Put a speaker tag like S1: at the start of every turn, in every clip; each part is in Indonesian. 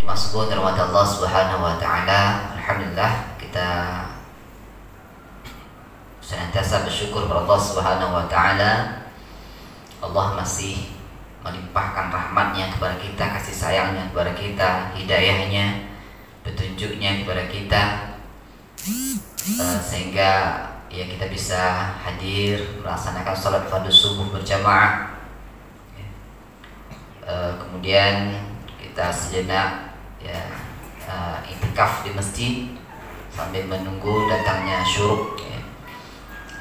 S1: Dimaksudkan rahmat Allah Subhanahu wa taala. Alhamdulillah, kita senantiasa bersyukur kepada Allah Subhanahu wa taala. Allah masih melimpahkan rahmatnya kepada kita, kasih sayangnya kepada kita, hidayahnya, petunjuknya kepada kita, sehingga ya kita bisa hadir melaksanakan salat fardu subuh berjamaah. Kemudian kita sejenak ya iktikaf di masjid sambil menunggu datangnya syuruk ya.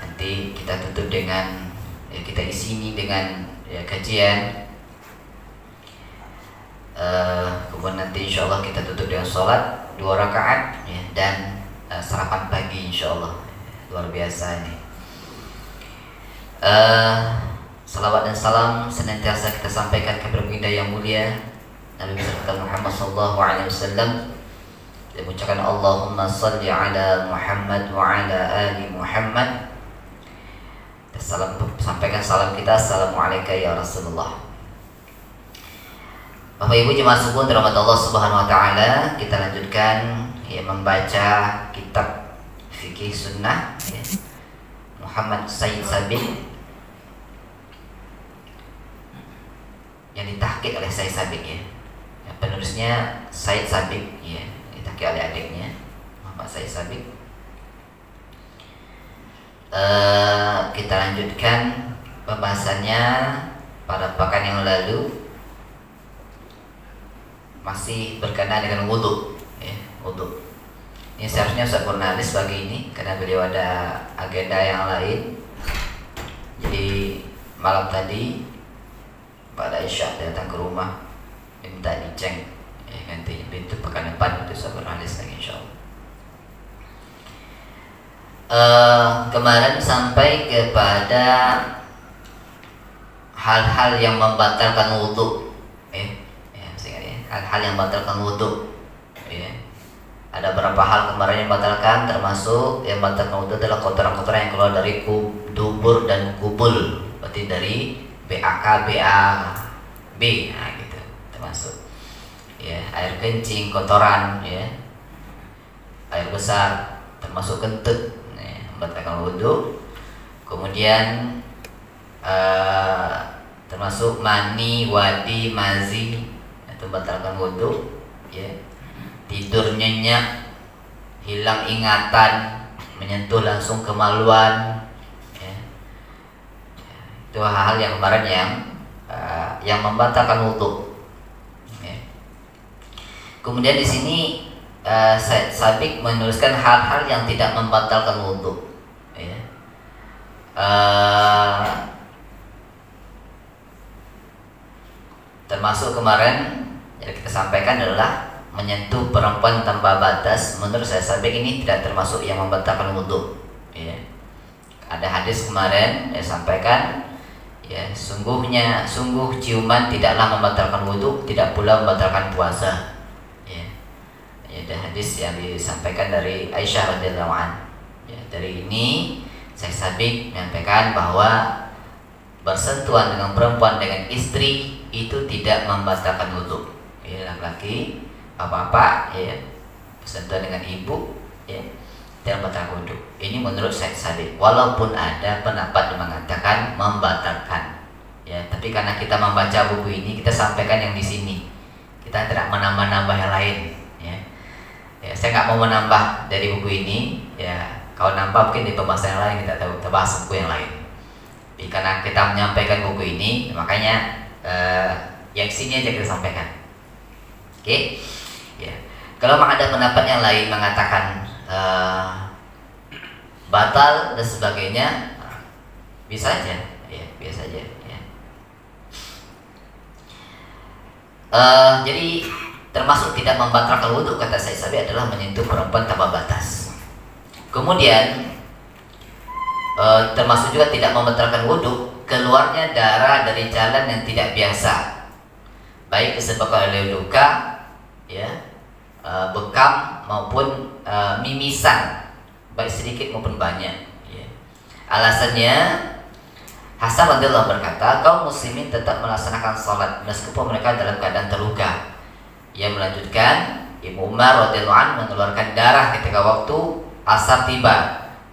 S1: Nanti kita tutup dengan ya, kita isi ini dengan ya, kajian. Kemudian nanti insyaallah kita tutup dengan sholat 2 rakaat ya, dan sarapan pagi insyaallah. Luar biasa ini. Salawat dan salam senantiasa kita sampaikan kepada baginda yang mulia Nabi besar Muhammad sallallahu alaihi wasallam. Kita mengucapkan Allahumma salli ala Muhammad wa ala ali Muhammad. Sampaikan salam kita, assalamualaikum ya Rasulullah. Bapak Ibu jemaah sekalian dirahmati Allah Subhanahu wa taala, kita lanjutkan ya membaca kitab fikih sunnah ya, Muhammad Said Sabiq yang ditahqiq oleh Said Sabiq ya. Penulisnya Said Sabiq ya, ditahqiq oleh adiknya Muhammad Said Sabiq. Kita lanjutkan pembahasannya pada pekan yang lalu, masih berkenaan dengan wudu ya, wudu. Ini seharusnya Ustaz Purnalis pagi ini karena beliau ada agenda yang lain. Jadi malam tadi pada Isya datang ke rumah minta diceng ya, nanti pintu pekan depan itu Ustaz Purnalis lagi insyaallah. Kemarin sampai kepada hal-hal yang membatalkan wudu ya, hal-hal yang membatalkan wudu ya. Ada beberapa hal kemarin yang membatalkan, termasuk yang membatalkan wudu adalah kotoran-kotoran yang keluar dari dubur dan kubul, berarti dari BAK, BAB, nah gitu termasuk ya, air kencing, kotoran ya, air besar termasuk kentut ya, membatalkan wudu. Kemudian termasuk mani, wadi, mazi itu membatalkan wudu ya. Tidur nyenyak, hilang ingatan, menyentuh langsung kemaluan ya. Itu hal-hal yang kemarin yang membatalkan wudu ya. Kemudian di sini Said Sabiq menuliskan hal-hal yang tidak membatalkan wudu ya. Termasuk kemarin yang kita sampaikan adalah menyentuh perempuan tanpa batas. Menurut Said Sabiq ini tidak termasuk yang membatalkan wudu ya. Ada hadis kemarin yang sampaikan ya, sungguh ciuman tidaklah membatalkan wudu, tidak pula membatalkan puasa ya. Ada hadis yang disampaikan dari Aisyah radhiyallahu anha ya. Dari ini Said Sabiq menyampaikan bahwa bersentuhan dengan perempuan, dengan istri itu tidak membatalkan wudu ya. Laki-laki, bapak-bapak ya, bersentuhan dengan ibu ya, tidak membatalkan wudu. Ini menurut Said Sabiq, walaupun ada pendapat yang mengatakan membatalkan ya, tapi karena kita membaca buku ini, kita sampaikan yang di sini, kita tidak menambah-nambah yang lain ya. Saya nggak mau menambah dari buku ini ya. Kalau nambah mungkin di pembahasan yang lain kita bahas buku yang lain. Tapi karena kita menyampaikan buku ini, makanya yang sini aja kita sampaikan. Oke ya. Kalau ada pendapat yang lain mengatakan batal dan sebagainya, bisa aja ya, biasa aja ya. Jadi termasuk tidak membatalkan wudu kata Said Sabiq adalah menyentuh perempuan tanpa batas. Kemudian termasuk juga tidak membatalkan wudu keluarnya darah dari jalan yang tidak biasa, baik disebabkan oleh luka ya, bekam maupun mimisan, baik sedikit maupun banyak ya. Alasannya Hasan radhiyallahu berkata, kaum muslimin tetap melaksanakan salat meskipun mereka dalam keadaan terluka. Ia melanjutkan, Ibnu Umar radhiyallahu anhu mengeluarkan darah ketika waktu asar tiba,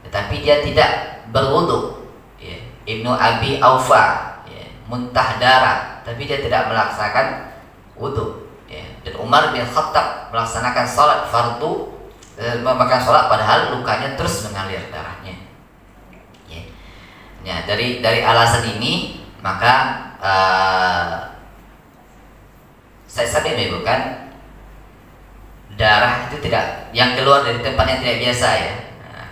S1: tetapi dia tidak berwudu. Ya. Ibnu Abi Aufa ya, muntah darah, tapi dia tidak melaksanakan wudu. Ya. Dan Umar bin Khattab melaksanakan sholat fardu, memakan sholat padahal lukanya terus mengalir darahnya. Ya. Ya, dari alasan ini maka saya sadar bukan darah itu tidak yang keluar dari tempat yang tidak biasa ya. Nah,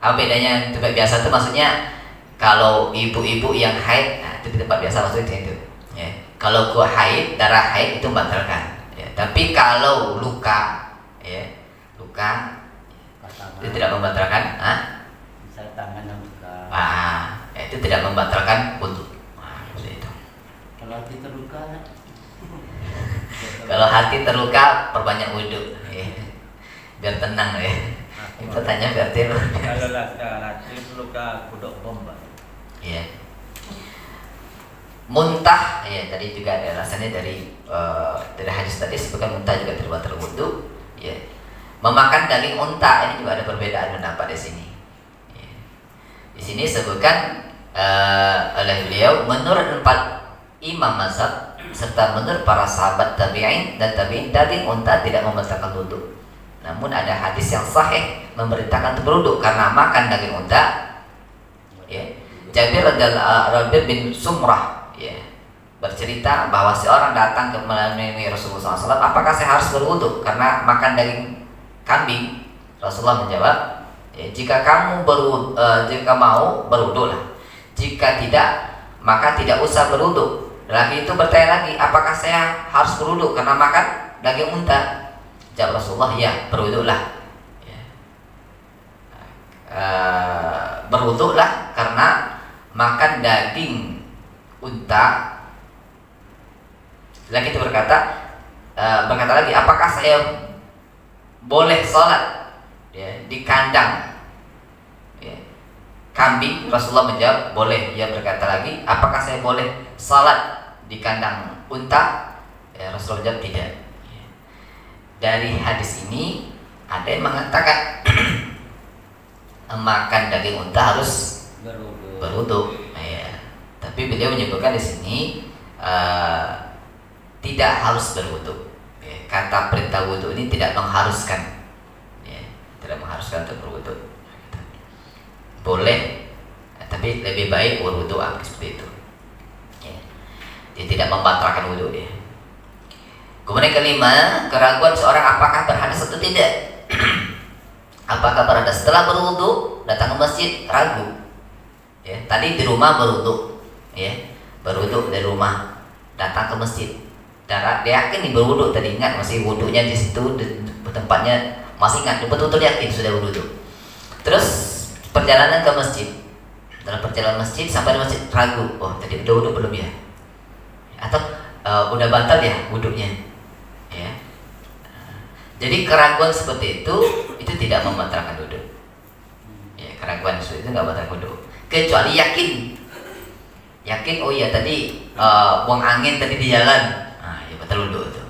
S1: apa bedanya tempat biasa itu maksudnya kalau ibu-ibu yang haid, nah, itu di tempat biasa maksudnya itu. Ya. Kalau gua haid, darah haid itu membatalkan. Ya. Tapi kalau luka, ya, luka itu tidak membatalkan.
S2: Misalnya tangan yang luka.
S1: Itu tidak membatalkan wudu. Seperti itu.
S2: Kalau hati terluka,
S1: kalau hati terluka, perbanyak wudu. Ya. Biar tenang ya. Ini pertanyaan berarti
S2: kalau hati terluka kudok bom.
S1: Ya. Muntah ya tadi juga ada alasannya dari hadis tadi sebutkan muntah juga terbatal wudu. Ya. Memakan daging unta ini juga ada perbedaan pendapat di sini. Ya. Di sini sebutkan oleh beliau menurut 4 imam mazhab serta menurut para sahabat tabi'in dan tabi'in, daging unta tidak membatalkan wudu. Namun ada hadis yang sahih memerintahkan untuk berwudu karena makan daging unta. Ya. Jabir bin Sumrah ya, bercerita bahwa seorang datang ke menemui Rasulullah SAW, apakah saya harus berwudu karena makan daging kambing? Rasulullah menjawab, ya, jika mau berwudulah, jika tidak maka tidak usah berwudu. Laki itu bertanya lagi, apakah saya harus berwudu karena makan daging unta? Jawab Rasulullah, ya, berwudulah. Ya. Berwudulah karena makan daging unta. Laki itu berkata lagi, apakah saya boleh sholat ya, di kandang ya, kambing? Rasulullah menjawab, boleh. Ia berkata lagi, apakah saya boleh sholat di kandang unta? Ya, Rasulullah menjawab, tidak. Ya. Dari hadis ini ada yang mengatakan makan daging unta harus berwudu. Ya. Tapi beliau menyebutkan di sini tidak harus berwudu. Ya. Kata perintah wudu ini tidak mengharuskan, ya. Tidak mengharuskan untuk berwudu. Boleh, tapi lebih baik berwudu seperti itu. Ya. Dia tidak membatalkan wudu ya. Kemudian kelima, keraguan seorang apakah berhadas atau tidak. Apakah berhadas setelah berwudu, datang ke masjid ragu. Ya, tadi di rumah berwudu, ya, berwudu dari rumah, datang ke masjid. Dia yakin nih berwudu, tadi ingat masih wudunya di situ, di tempatnya masih ingat, betul-betul yakin sudah berwudu. Terus perjalanan ke masjid, dalam perjalanan masjid sampai di masjid ragu, oh tadi udah wudu belum ya? Atau udah batal ya wudunya? Ya. Jadi keraguan seperti itu tidak membatalkan wudu. Ya, keraguan seperti itu nggak batal wudu. Kecuali yakin, oh iya tadi buang angin tadi di jalan, ya batal wudu itu.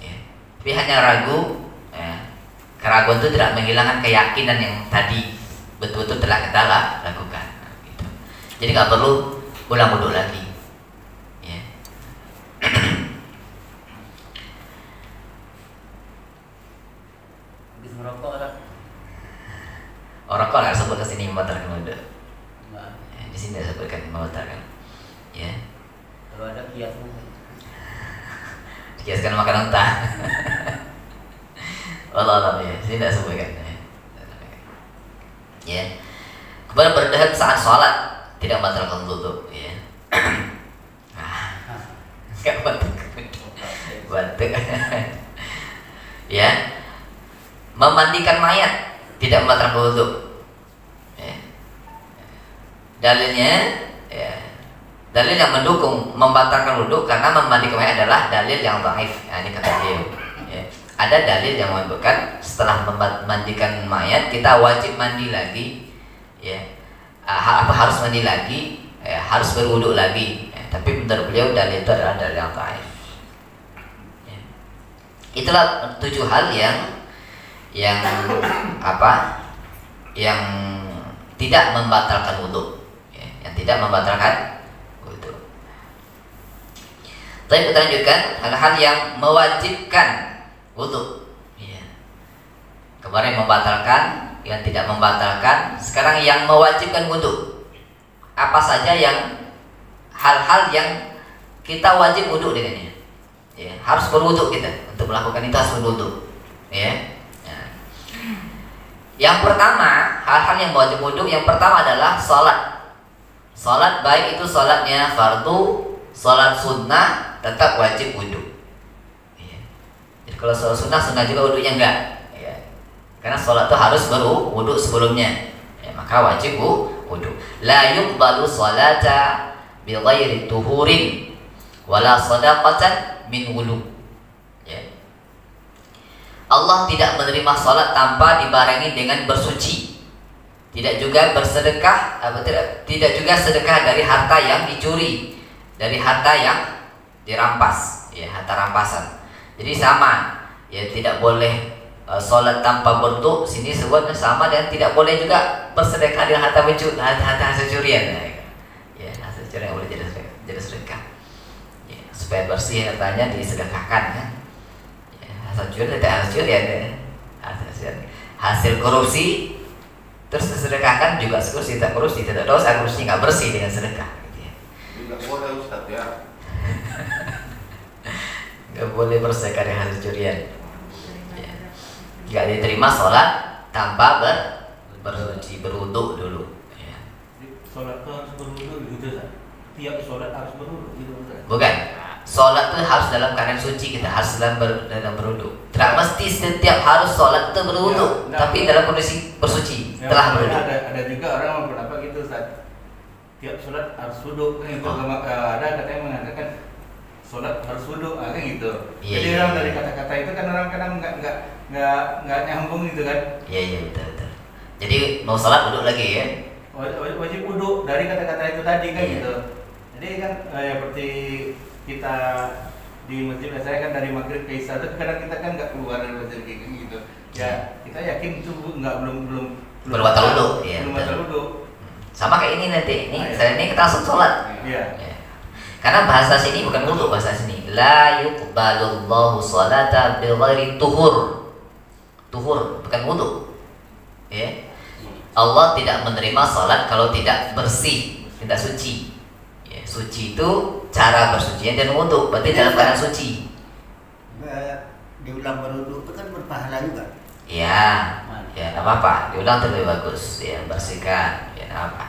S1: Ya. Tapi hanya ragu, ya. Keraguan itu tidak menghilangkan keyakinan yang tadi betul-betul telah kita lakukan. Gitu. Jadi nggak perlu ulang wudu lagi. Ya.
S2: Habis merokok lah.
S1: Orang kok nggak sebut kesini membatalkan wudu. Di sini saya sebutkan membatalkan. Ya.
S2: Kalau ada kiasnya.
S1: Kiaskan makan unta. Allah ya, sini tidak sebutkan. Ya. Kemudian berdahak saat sholat tidak membatalkan wudu. Ya. Nggak batuk. Ya. Memandikan mayat tidak membatalkan wudu. Ya. Dalilnya, ya, dalil yang mendukung membatalkan wudu karena memandikan mayat adalah dalil yang dhaif. Nah, ini kata dia. Ya. Ada dalil yang menyebutkan setelah memandikan mayat kita wajib mandi lagi. Ya. Harus mandi lagi, ya, harus berwudu lagi. Ya. Tapi menurut beliau dalil itu adalah dalil yang dhaif. Ya. Itulah 7 hal yang apa? Yang tidak membatalkan wudu, ya, yang tidak membatalkan wudu. Tapi kita lanjutkan hal-hal yang mewajibkan wudu. Ya. Kemarin membatalkan, yang tidak membatalkan. Sekarang yang mewajibkan wudu. Apa saja yang hal-hal yang kita wajib wudu dengannya? Ya, harus berwudu kita untuk melakukan itu harus berwudu. Ya. Yang pertama, hal-hal yang wajib wudu yang pertama adalah salat. Salat baik itu salatnya fardu, salat sunnah tetap wajib wudu. Ya. Jadi kalau salat sunnah juga wudunya enggak. Ya. Karena salat itu harus berwudu sebelumnya. Ya, maka wajib wudu. La yuqbalu salata bi ghairi tuhurin wala shadaqatan min wudu. Ya. Allah tidak menerima salat tanpa dibarengi dengan bersuci. Tidak juga bersedekah, tidak juga sedekah dari harta yang dicuri, dari harta yang dirampas, ya, harta rampasan. Jadi sama, ya, tidak boleh salat tanpa berwudu. Sini sebutnya sama dan tidak boleh juga bersedekah dengan harta hasil curian. Ya, hasil curian boleh jadi sedekah. Ya, supaya bersih hartanya disedekahkan, kan. Hasil curian tidak hasil curian, ya. Hasil korupsi terus disedekahkan juga korupsi, tidak korupsi, tidak dosa, korupsi nggak bersih dengan sedekah. Gitu ya.
S3: Tidak boleh Ustaz ya.
S1: Nggak boleh bersedekah dengan hasil curian. Ya. Nggak diterima sholat tanpa bersuci, berwudu dulu. Ya.
S4: Sholat itu harus berwudu gitu, tiap sholat harus berwudu gitu.
S1: Bukan. Sholat itu harus dalam keadaan suci, kita harus dalam berwudu. Tidak mesti setiap harus sholat itu berwudu,
S4: ya,
S1: tapi dalam kondisi bersuci
S4: ya,
S1: telah berwudu.
S4: Ada juga orang yang berpendapat gitu, Ustaz. Tiap sholat harus wudu, kan itu. Ada kata yang mengatakan sholat harus wudu, kan gitu.
S1: Iya,
S4: jadi
S1: iya,
S4: orang
S1: iya.
S4: dari kata-kata itu kan orang kadang nggak nyambung gitu kan.
S1: Iya betul. Jadi mau sholat wudu lagi ya.
S4: Wajib wudu dari kata-kata itu tadi kan
S1: Iya.
S4: gitu. Jadi kan seperti kita di masjid saya kan dari maghrib ke isya itu kadang kita kan nggak keluar dari masjid kayak gitu. Ya kita yakin itu belum
S1: Berbatal wudu, ya,
S4: belum
S1: betul.
S4: batal wudu.
S1: Sama kayak ini nanti. Ini
S4: Ah, iya.
S1: saya ini kita langsung sholat.
S4: Iya.
S1: Ya. Karena bahasa sini bukan wudu, bahasa sini la yuqbalullahu sholata bi ghairi tuhur. Tuhur bukan wudu. Ya. Allah tidak menerima salat kalau tidak bersih, tidak suci. Ya, suci itu cara bersucinya dan wudu, berarti dalam keadaan suci.
S2: Diulang berwudu itu kan berpahala juga.
S1: Ya, ya nggak apa-apa, diulang itu lebih bagus. Ya, bersihkan, ya nggak apa.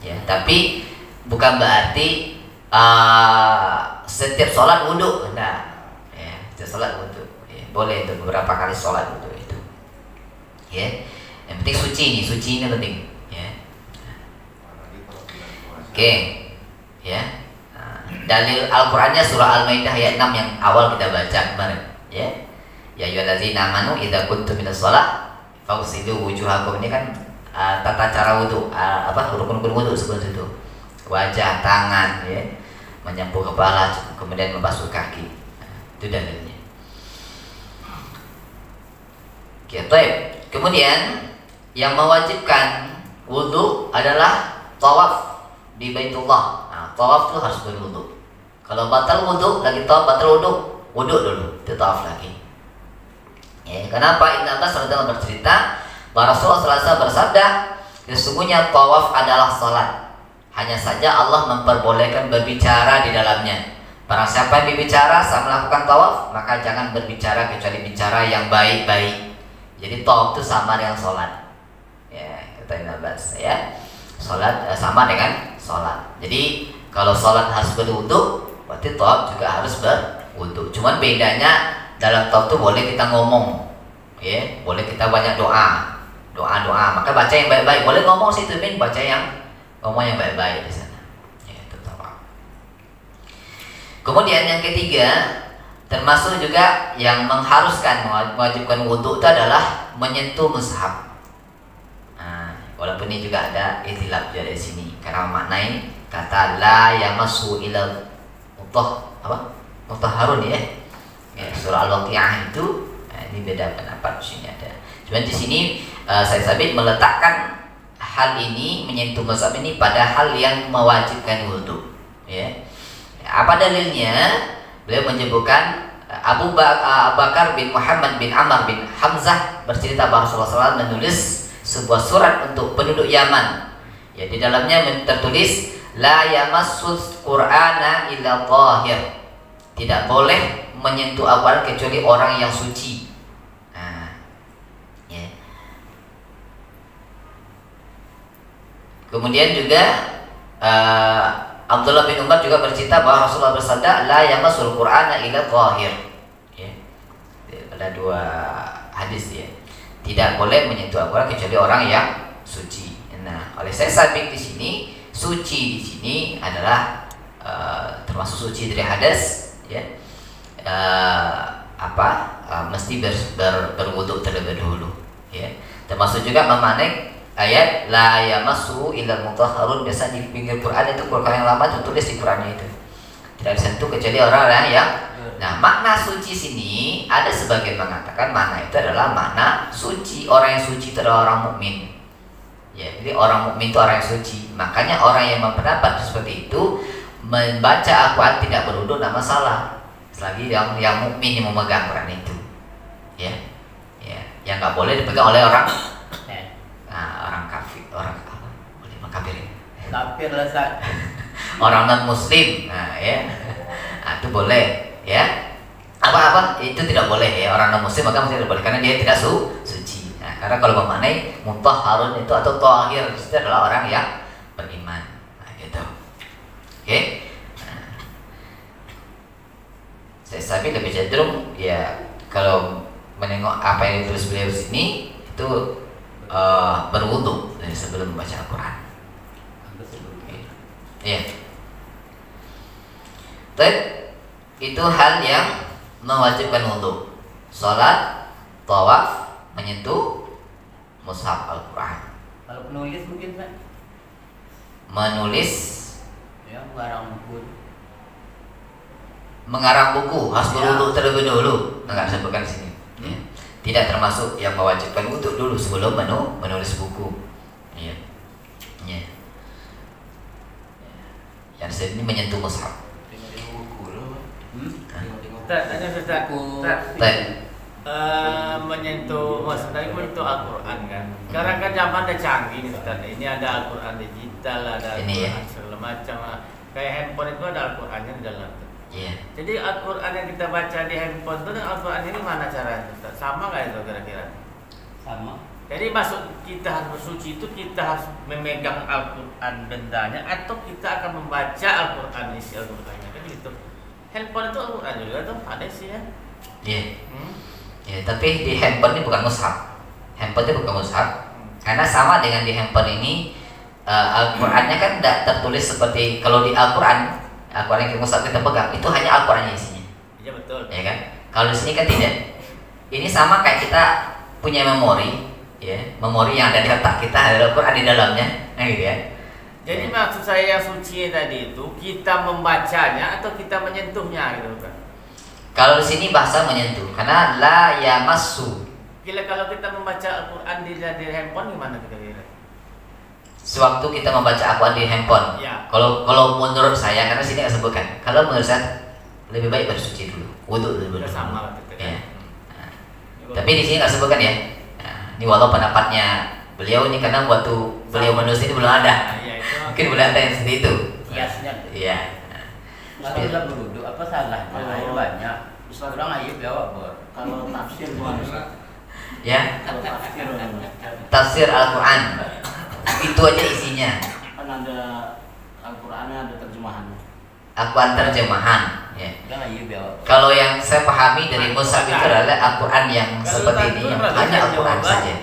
S1: Ya, tapi bukan berarti setiap sholat wudu, nah, ya, setiap sholat wudu, ya, boleh untuk beberapa kali sholat wudu itu, ya, yang penting suci ini penting, ya, oke, ya, nah, dalil Al-Qurannya surah Al-Maidah ayat 6 yang awal kita baca kemarin, ya, ya ayyuhallazina amanu idza kuntum minas shalah fagsilu wujuhakum, ini kan tata cara wudu, rukun-rukun wudu seperti itu. Wajah, tangan, ya, menyapu kepala, kemudian membasuh kaki. Nah, itu dalilnya. Oke, baik. Kemudian yang mewajibkan wudu adalah tawaf di Baitullah. Nah, tawaf itu harus berwudu. Kalau batal wudu, lagi tawaf batal wudu dulu, itu tawaf lagi. Ya, kenapa? Ibnu Abbas radhiyallahu anhu bercerita bahwa Rasulullah SAW bersabda, sesungguhnya tawaf adalah salat. Hanya saja Allah memperbolehkan berbicara di dalamnya. Barang siapa yang berbicara saat melakukan tawaf, maka jangan berbicara kecuali bicara yang baik-baik. Jadi tawaf itu sama dengan sholat. Ya, kata Ibnu Abbas, ya. Sholat sama dengan sholat. Jadi kalau sholat harus berwudu, berarti tawaf juga harus berwudu. Cuman bedanya dalam tawaf itu boleh kita ngomong, ya, boleh kita banyak doa. Maka baca yang baik-baik. Boleh ngomong situ, baca yang ngomong yang baik-baik di sana. Ya, itu tawaf. Kemudian yang ketiga, termasuk juga yang mengharuskan mewajibkan wudu itu adalah menyentuh mushaf. Nah, walaupun ini juga ada ikhtilaf dari sini karena maknai kata la yamassu ila mutahharun, ya. Ya, surah Al-Waqiah itu ini beda pendapat di sini ada. Cuman di sini saya sabit meletakkan hal ini, menyentuh mazhab ini pada hal yang mewajibkan wudhu. Ya. Apa dalilnya? Beliau menyebutkan Abu Bakar bin Muhammad bin Amr bin Hamzah bercerita bahwa Rasulullah SAW menulis sebuah surat untuk penduduk Yaman. Ya, di dalamnya tertulis la yamassus Qur'ana illa tahir. Tidak boleh menyentuh Al-Quran kecuali orang yang suci. Nah, ya. Kemudian juga Abdullah bin Umar juga bercerita bahwa Rasulullah bersabda la yamassul Qur'ana illa tahir. Ya. Ada dua hadis ya. Tidak boleh menyentuh Al-Quran kecuali orang yang suci. Nah, oleh saya sabit di sini, suci di sini adalah termasuk suci dari hadas, ya. Mesti berwudu terlebih dahulu, ya. Termasuk juga memanai ayat la yamassu illa mutahharun. Biasa di pinggir Quran itu Quran yang lama tertulis di Qurannya itu tidak disentuh kecuali orang yang. Nah, makna suci sini ada sebagian mengatakan makna itu adalah makna suci. Orang yang suci itu adalah orang mukmin. Ya, jadi orang mukmin itu orang yang suci. Makanya orang yang berpendapat seperti itu membaca Al-Quran tidak berwudu tidak masalah. Selagi yang mukmin yang memegang Quran itu. Ya. Ya, yang nggak boleh dipegang oleh orang orang kafir, orang apa? Boleh kafir ya?
S2: Kafir lah Ustaz.
S1: Orang non muslim. Nah, ya. Nah, itu boleh, ya. Apa itu tidak boleh ya, orang non muslim maka tidak boleh karena dia tidak suci. Nah, karena kalau memanai mutahharun itu atau tahir itu adalah orang yang beriman. Nah, gitu. Oke. Nah, saya sapi lebih cenderung ya kalau menengok apa yang ditulis beliau sini itu berwudu dari sebelum membaca Al-Quran. Iya. Baik, itu hal yang mewajibkan wudu. Salat, tawaf, menyentuh mushaf Al-Quran.
S2: Kalau penulis mungkin Pak?
S1: Menulis,
S2: Ya, mengarang buku.
S1: mengarang buku harus berwudu terlebih dahulu. Enggak disebutkan di sini. Ya. Tidak termasuk yang mewajibkan wudu dulu sebelum menulis buku. Iya. Ya. Yang ini menyentuh mushaf.
S5: Menyentuh maksudnya menyentuh Al-Quran kan. Sekarang kan zaman udah canggih nih Ustaz. Ini ada Al-Quran digital, ada Al-Quran segala macam. Kayak handphone itu ada Al-Qurannya di dalam.
S1: Iya.
S5: Jadi Al-Quran yang kita baca di handphone itu dengan Al-Quran ini mana caranya Ustaz? Sama nggak itu kira-kira?
S2: Sama.
S5: Jadi maksud kita harus bersuci itu kita harus memegang Al-Quran bendanya atau kita akan membaca Al-Quran isi Al-Qurannya kan gitu. Handphone itu Al-Quran juga tuh ada sih ya.
S1: Iya. Ya, tapi di handphone ini bukan mushaf. Handphone itu bukan mushaf. Karena sama dengan di handphone ini Al-Qur'annya kan tidak tertulis seperti kalau di Al-Qur'an yang mushaf kita pegang itu hanya Al-Qur'annya isinya.
S5: Iya betul.
S1: Ya kan? Kalau di sini kan tidak. Ini sama kayak kita punya memori, ya, memori yang ada di otak kita ada Al-Qur'an di dalamnya, gitu ya.
S5: Jadi maksud saya yang suci tadi itu kita membacanya atau kita menyentuhnya gitu kan?
S1: Kalau di sini bahasa menyentuh, karena la yamassu.
S5: Gila kalau kita membaca Al-Quran di handphone gimana kira-kira?
S1: Sewaktu kita membaca Al-Quran di handphone.
S5: Ya.
S1: Kalau menurut saya, karena sini nggak sebutkan. Kalau menurut saya lebih baik bersuci dulu, wudu dulu.
S5: Udah sama lah gitu kan.
S1: Ya. Nah, tapi di sini nggak sebutkan ya. Nah, ini walau pendapatnya beliau ini karena waktu beliau menulis ini belum ada.
S5: Nah, ya, itu.
S1: Mungkin belum ada yang seperti itu.
S2: Kiasnya.
S1: Iya.
S2: Kalau udah berwudu apa salahnya? Air banyak. Kurang air jawab, Bor.
S3: Kalau tafsir gimana Ustaz?
S1: Ya,
S3: Kalau tafsir
S1: tafsir Al-Quran itu aja isinya.
S3: kan ada Al-Qur'annya, ada terjemahannya.
S1: Al-Quran terjemahan. Ya.
S2: Kurang air jawab.
S1: Kalau yang saya pahami dari mushaf itu adalah Al-Quran yang seperti ini, yang hanya Al-Quran saja.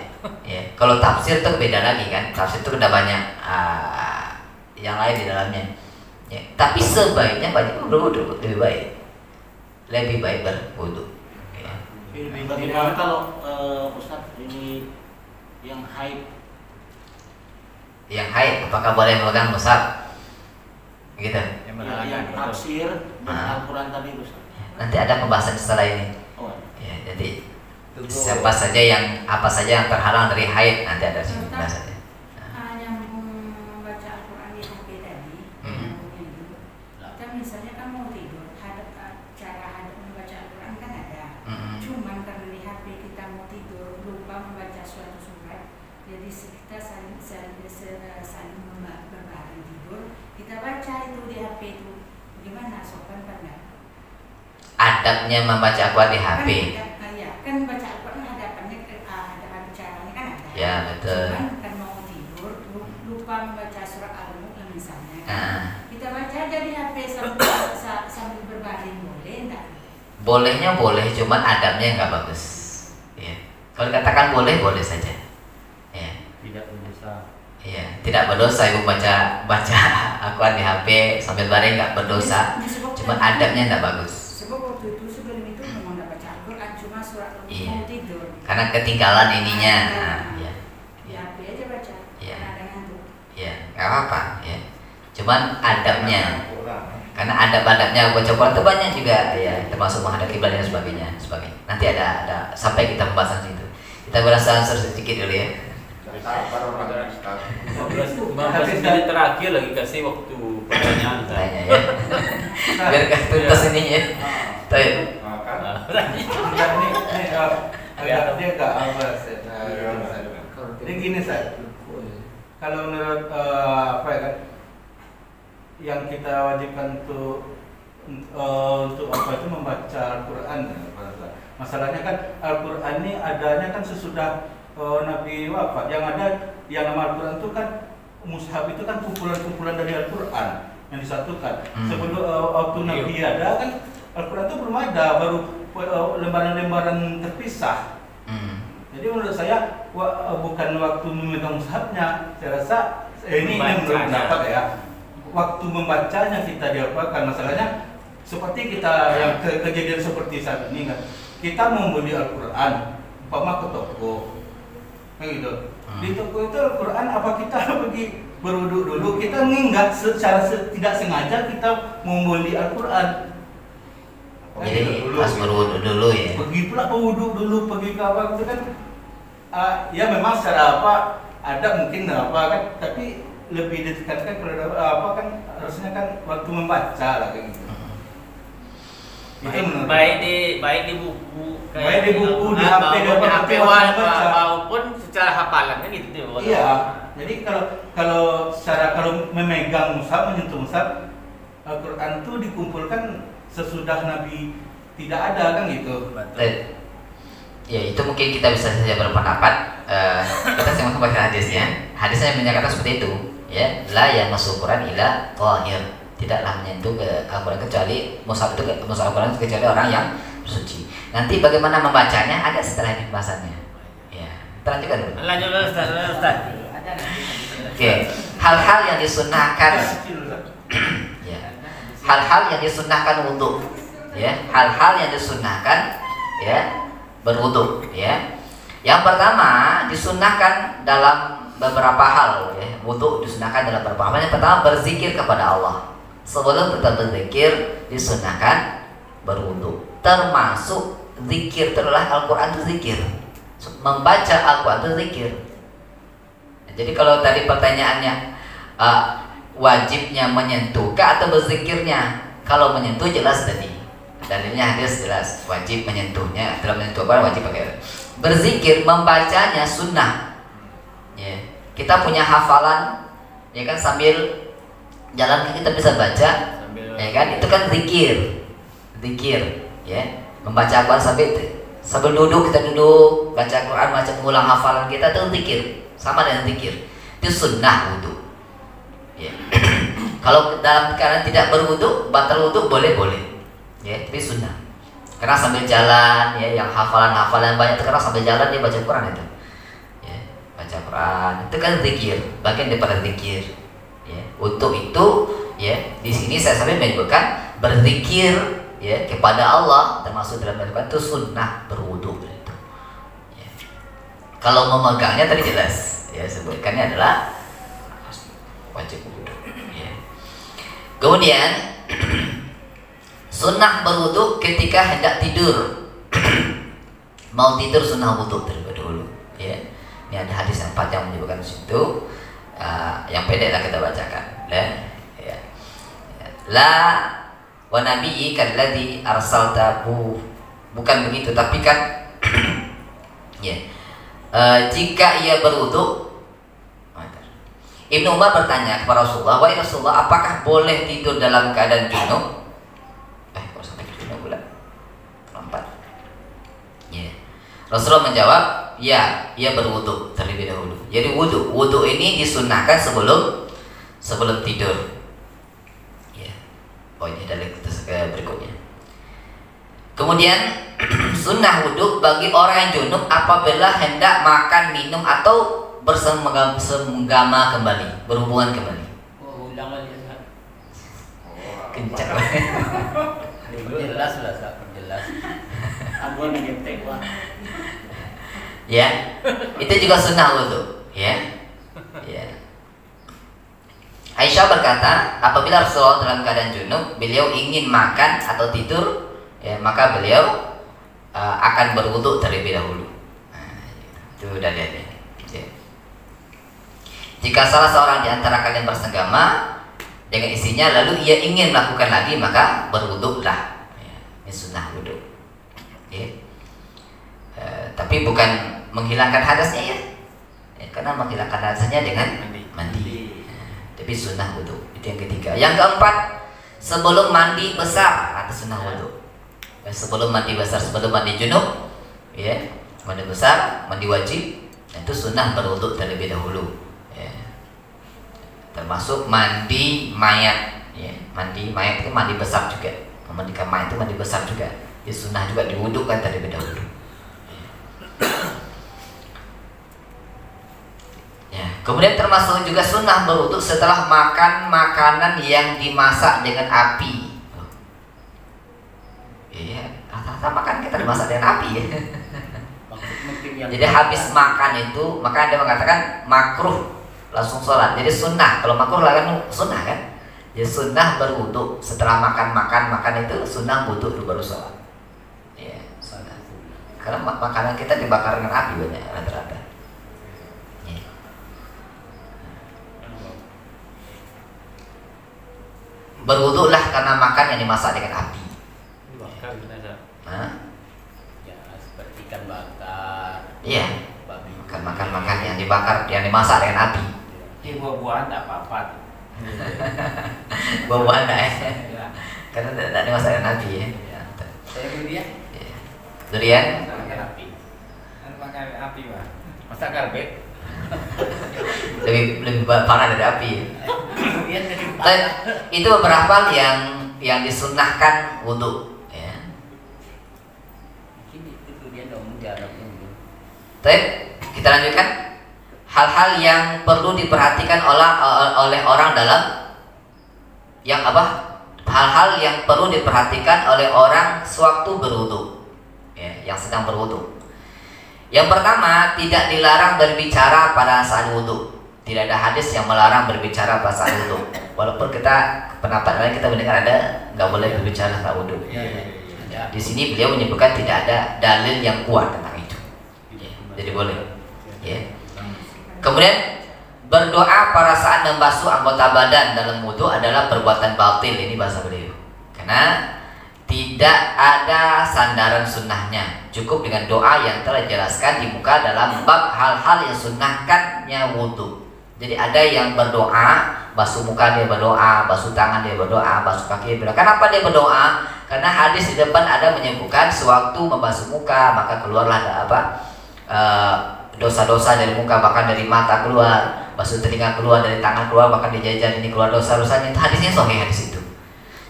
S1: Ya. Kalau tafsir itu beda lagi kan. Tafsir itu udah banyak yang lain di dalamnya. Ya. Tapi sebaiknya banyak berwudu, lebih baik berwudu. Ya.
S3: Bagaimana kalau Ustaz ini yang haid?
S1: Yang haid, apakah boleh memegang mushaf? Gitu.
S5: Yang
S3: Yang tafsir dan Al-Quran tadi Ustaz.
S1: Nanti ada pembahasan setelah ini.
S3: Oh.
S1: Ya, jadi siapa saja yang apa saja yang terhalang dari haid nanti ada sini pembahasannya.
S6: Nyambung membaca Al-Quran di HP tadi, nyambungnya itu. Kita misalnya kan mau tidur, cara hadap membaca Al-Quran kan ada. Cuman karena di HP kita mau tidur lupa membaca suatu surat, jadi kita saling berbaring tidur, kita baca itu di HP itu. Gimana sopan kan nggak?
S1: Adabnya membaca Al-Quran di HP.
S6: Kan baca Al-Quran hadapannya ada caranya kan ada.
S1: Ya, betul.
S6: Cuman kan mau tidur lupa membaca surat Al-Mulk misalnya. Kita baca aja di HP sambil berbaring, boleh enggak?
S1: Bolehnya boleh, cuman adabnya nggak bagus. Ya. Kalau dikatakan boleh, boleh saja. Ya.
S2: Tidak berdosa.
S1: Iya, tidak berdosa ibu baca Al-Quran di HP sambil baring nggak berdosa. Cuman adabnya nggak bagus.
S6: Sebab waktu itu sebelum itu memang nggak baca Al-Quran, cuma surat Al-Mulk
S1: Iya.
S6: mau tidur.
S1: Karena ketinggalan ininya. Ya.
S6: Di HP aja baca.
S1: Iya.
S6: Karena ada ngantuk.
S1: Ya, nggak apa-apa. Ya. Cuman adabnya. Karena adab-adabnya baca Quran itu banyak juga, ya, termasuk menghadap kiblat dan sebagainya. Nanti ada sampai kita pembahasan situ. Kita berasa sedikit dulu ya.
S2: 15 menit terakhir lagi kasih waktu pertanyaan.
S1: Tanya ya. Biar tuntas ininya. Tuh.
S4: Dia agak apa sih? Jadi gini Ustaz. Kalau menurut apa ya kan, yang kita wajibkan untuk apa itu membaca Al-Quran. Masalahnya kan Al-Quran ini adanya kan sesudah Nabi wafat. Yang nama Al-Quran itu kan mushaf itu kan kumpulan-kumpulan dari Al-Quran yang disatukan. Sebelum waktu Nabi ada kan Al-Quran itu belum ada, baru lembaran-lembaran terpisah. Jadi menurut saya bukan waktu memegang mushafnya. Saya rasa ini menurut pendapat ya. Waktu membacanya kita diapakan, masalahnya seperti kita yang kejadian seperti saat ini kan, kita membeli Al-Quran, umpama ke toko, kayak gitu. Di toko itu Al-Quran, apa kita pergi berwudu dulu? Kita mengingat secara tidak sengaja kita membeli Al-Quran.
S1: Jadi pas berwudu dulu ya.
S4: Pergi pula berwudu dulu, pergi ke apa itu kan? Ya memang secara apa ada mungkin apa kan, tapi lebih ditekankan kalau apa kan harusnya kan waktu membaca lah kayak gitu.
S5: Baik di buku,
S4: Baik di buku, di HP,
S5: maupun secara hafalan kan gitu tuh.
S4: Iya. Jadi kalau memegang mushaf, menyentuh mushaf, Al-Quran itu dikumpulkan sesudah Nabi tidak ada kan gitu.
S1: Ya itu mungkin kita bisa saja berpendapat. Kita simak baca hadisnya. Hadisnya menyatakan seperti itu. Ya, la yamassul Quran illa thahir. Tidaklah menyentuh ke Al-Quran kecuali mushaf Al-Quran kecuali orang yang bersuci. Nanti bagaimana membacanya ada setelah ini pembahasannya. Ya, lanjutkan dulu.
S5: Lanjut Ustaz.
S1: Oke, hal-hal yang disunahkan. Ya. Hal-hal yang disunahkan wudu. Ya, hal-hal yang disunahkan ya berwudu ya. Yang pertama disunahkan dalam beberapa hal ya. Wudu disunahkan dalam beberapa hal. Yang pertama berzikir kepada Allah. Sebelum kita berzikir disunahkan berwudu. Termasuk zikir itulah Al-Quran itu zikir. Membaca Al-Quran itu zikir. Jadi kalau tadi pertanyaannya wajibnya menyentuhkah atau berzikirnya? Kalau menyentuh jelas tadi. Dalilnya hadis jelas wajib menyentuhnya. Dalam menyentuh apa wajib pakai. Berzikir membacanya sunnah. Ya. Kita punya hafalan ya kan sambil jalan kita bisa baca ya kan itu kan zikir ya. Membaca Al-Quran sambil duduk kita duduk baca Al-Quran baca mengulang hafalan kita itu zikir. Sama dengan zikir. Itu sunnah wudu. Ya. Kalau dalam keadaan tidak berwudu, batal wudu boleh. Ya, tapi sunnah. Karena sambil jalan ya yang hafalan banyak itu karena sambil jalan dia baca Quran itu. Ya, baca Quran itu kan zikir, bagian daripada zikir. Ya, untuk itu ya di sini saya sampai menyebutkan berzikir ya kepada Allah termasuk dalam Al-Quran itu sunnah berwudu gitu. Ya. Kalau memegangnya tadi jelas ya sebutkannya adalah wajib wudu. Ya. Kemudian Sunnah berwudu ketika hendak tidur. Mau tidur sunnah wudu terlebih dahulu. Ya. Ini ada hadis yang panjang menyebutkan situ. Yang pendek lah kita bacakan. Ya. La wa nabiyyika alladhi arsaltahu. Bukan begitu, tapi kan ya. Jika ia berwudu, Ibnu Umar bertanya kepada Rasulullah, "Wahai Rasulullah, apakah boleh tidur dalam keadaan junub?" Kok sampai junub pula? Lompat. Ya. Rasulullah menjawab, "Ya, ia berwudu terlebih dahulu." Jadi wudu ini disunnahkan sebelum tidur. Ya. Oh, ini ada berikutnya. Kemudian sunnah wudu bagi orang yang junub apabila hendak makan, minum atau bersenggama kembali, berhubungan kembali.
S2: Oh, ulang lagi Ustaz.
S1: Kencang.
S2: Jelas lah, Ustaz, jelas.
S3: Abuan ngetek wah.
S1: Ya, itu juga sunnah wudu. Ya. Aisyah berkata, apabila Rasulullah dalam keadaan junub, beliau ingin makan atau tidur, ya, maka beliau akan berwudu terlebih dahulu. Itu udah lihat ya. Jika salah seorang di antara kalian bersenggama dengan istrinya lalu ia ingin melakukan lagi, maka berwuduklah. Ini sunnah wudu. Tapi bukan menghilangkan hadasnya ya. Karena menghilangkan hadasnya dengan mandi. Tapi sunnah wudu. Itu yang ketiga. Yang keempat, sebelum mandi besar atau sunnah wudu. Sebelum mandi besar, sebelum mandi junub, ya, mandi besar, mandi wajib, itu sunnah berwudu terlebih dahulu. Termasuk mandi mayat, ya. Mandi mayat itu mandi besar juga. Memandikan mayat itu mandi besar juga. Ya, sunnah juga diwudukan terlebih dahulu. Ya. Kemudian termasuk juga sunnah berwudu setelah makan makanan yang dimasak dengan api. Iya, rata-rata makan kita dimasak dengan api ya. Jadi habis makan itu, maka Anda mengatakan makruh langsung sholat. Jadi sunnah, kalau makruh kan sunnah kan. Jadi sunnah berwudu setelah makan itu sunnah wudu baru sholat. Iya, sunnah. Karena makanan kita dibakar dengan api banyak rata-rata. Ya. Berwudulah karena makan yang dimasak dengan api.
S2: Ya, seperti ikan bakar.
S1: Iya. Makan yang dibakar, yang dimasak dengan api.
S3: Ini buah-buahan tak apa-apa.
S1: Buah-buahan ya. Karena tidak dimasak dengan api ya.
S2: Saya durian.
S1: Durian.
S2: Pakai api.
S3: Pakai api wah.
S2: Masak karbit.
S1: lebih parah dari api.
S2: Durian dari parah.
S1: Itu beberapa hal yang disunnahkan wudu. Ya.
S2: Ini durian dong jarang ini.
S1: Baik, kita lanjutkan. Hal-hal yang perlu diperhatikan oleh orang dalam yang apa? Hal-hal yang perlu diperhatikan oleh orang sewaktu berwudu, ya, yang sedang berwudu. Yang pertama, tidak dilarang berbicara pada saat wudu. Tidak ada hadis yang melarang berbicara pada saat wudu. Walaupun kita pendapat lain kita mendengar ada nggak boleh berbicara saat wudu. Di sini beliau menyebutkan tidak ada dalil yang kuat tentang itu. Ya, jadi boleh. Ya. Kemudian berdoa pada saat membasuh anggota badan dalam wudu adalah perbuatan batil, ini bahasa beliau. Karena tidak ada sandaran sunnahnya. Cukup dengan doa yang telah dijelaskan di muka dalam bab hal-hal yang sunnahkannya wudu. Jadi ada yang berdoa, basuh muka dia berdoa, basuh tangan dia berdoa, basuh kaki dia berdoa. Kenapa dia berdoa? Karena hadis di depan ada menyebutkan sewaktu membasuh muka maka keluarlah dosa-dosa dari muka, bahkan dari mata keluar, basuh telinga keluar, dari tangan keluar, bahkan di jajan ini keluar dosa-dosanya. Itu hadisnya sahih hadis itu.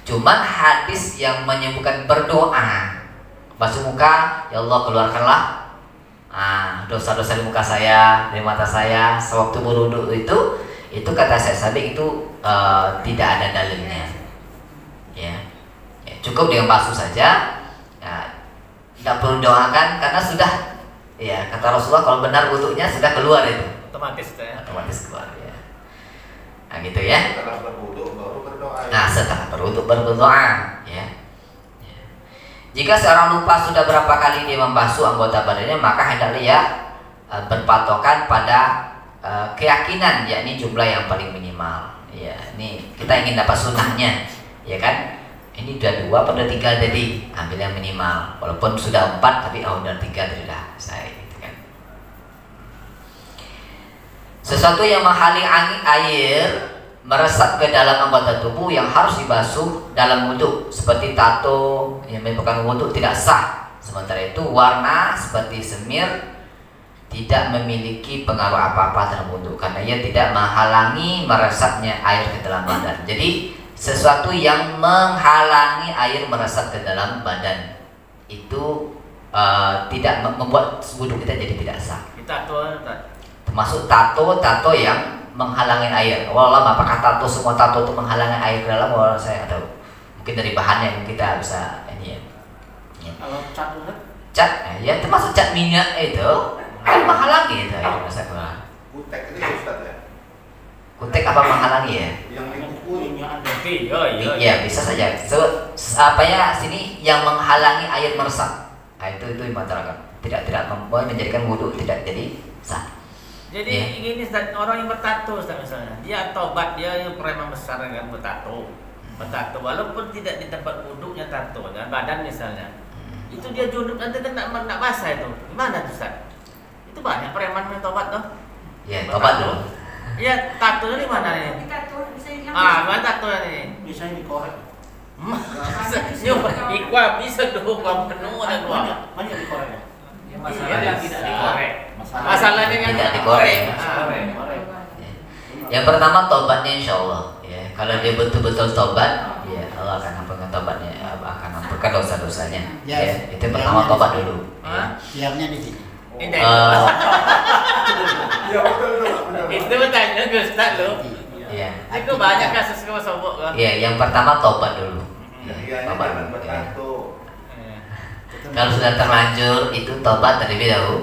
S1: Cuman hadis yang menyebutkan berdoa, basuh muka, ya Allah keluarkanlah dosa-dosa di muka saya, dari mata saya, sewaktu berwudu itu kata saya Sabiq itu tidak ada dalilnya. Ya, cukup dengan basuh saja, tidak perlu doakan karena sudah. Ya, kata Rasulullah kalau benar wudunya sudah keluar itu.
S5: Otomatis ya.
S1: Otomatis keluar ya. Nah gitu ya.
S7: Setelah berwudu baru berdoa.
S1: Nah setelah berwudu baru berdoa ya. Jika seorang lupa sudah berapa kali dia membasuh anggota badannya, maka hendaklah ia berpatokan pada keyakinan, yakni jumlah yang paling minimal. Ya, ini kita ingin dapat sunnahnya, ya kan? Ini udah 2 pada 3 tadi, ambil yang minimal. Walaupun sudah 4 tapi udah 3 tadi dah saya, gitu kan. Sesuatu yang menghalangi air meresap ke dalam anggota tubuh yang harus dibasuh dalam wudhu, seperti tato yang menyebabkan wudhu tidak sah. Sementara itu warna seperti semir tidak memiliki pengaruh apa-apa dalam wudhu karena ia tidak menghalangi meresapnya air ke dalam badan. Jadi sesuatu yang menghalangi air meresap ke dalam badan itu tidak membuat wudhu kita jadi tidak sah.
S5: Tato,
S1: Termasuk tato yang menghalangi air. Walau apakah tato semua tato itu menghalangi air ke dalam? Walau saya nggak tahu. Mungkin dari bahannya yang kita bisa ini ya.
S3: Kalau cat itu
S1: Cat, ya termasuk cat minyak itu kan menghalangi itu air masuk ke dalam.
S7: Kutek itu ya Ustaz ya?
S1: Kutek apa menghalangi ya?
S7: Yang
S3: minyak ada.
S1: Iya bisa saja. Apa ya sini yang menghalangi air meresap. Nah, itu masyarakat tidak membuat menjadikan wudhu tidak jadi sah.
S5: Jadi ini Ustaz, orang yang bertato Ustaz, misalnya dia tobat, dia yang preman besar kan bertato walaupun tidak di tempat wudhunya tato dan badan misalnya itu dia junub nanti kan nak basah itu gimana tuh Ustaz? Itu banyak preman yang tobat tuh
S1: Ya tobat dulu.
S5: Iya tato di mana nih?
S6: Di tato bisa hilang.
S5: Mana tato nih?
S3: Bisa dikorek.
S5: Ikwa bisa dong penuh ada dua.
S3: Banyak dikorek ya.
S2: Masalah yang tidak dikorek.
S5: Masalahnya yang
S1: Tidak dikorek.
S3: Dikorek.
S1: Yang pertama tobatnya insya Allah ya. Kalau dia betul-betul tobat ya Allah akan ampunkan tobatnya, akan ampunkan dosa-dosanya ya. Itu yang pertama tobat dulu ya.
S2: Siangnya di sini.
S7: Iya betul.
S5: Itu bertanya Ustaz lo.
S1: Iya.
S5: Itu banyak kasus kau sobok kan.
S1: Iya, yang pertama tobat dulu.
S7: Iya,
S1: Tobat
S7: jangan
S1: dulu. Ya.
S7: bertato.
S1: Kalau sudah terlanjur itu tobat terlebih dahulu.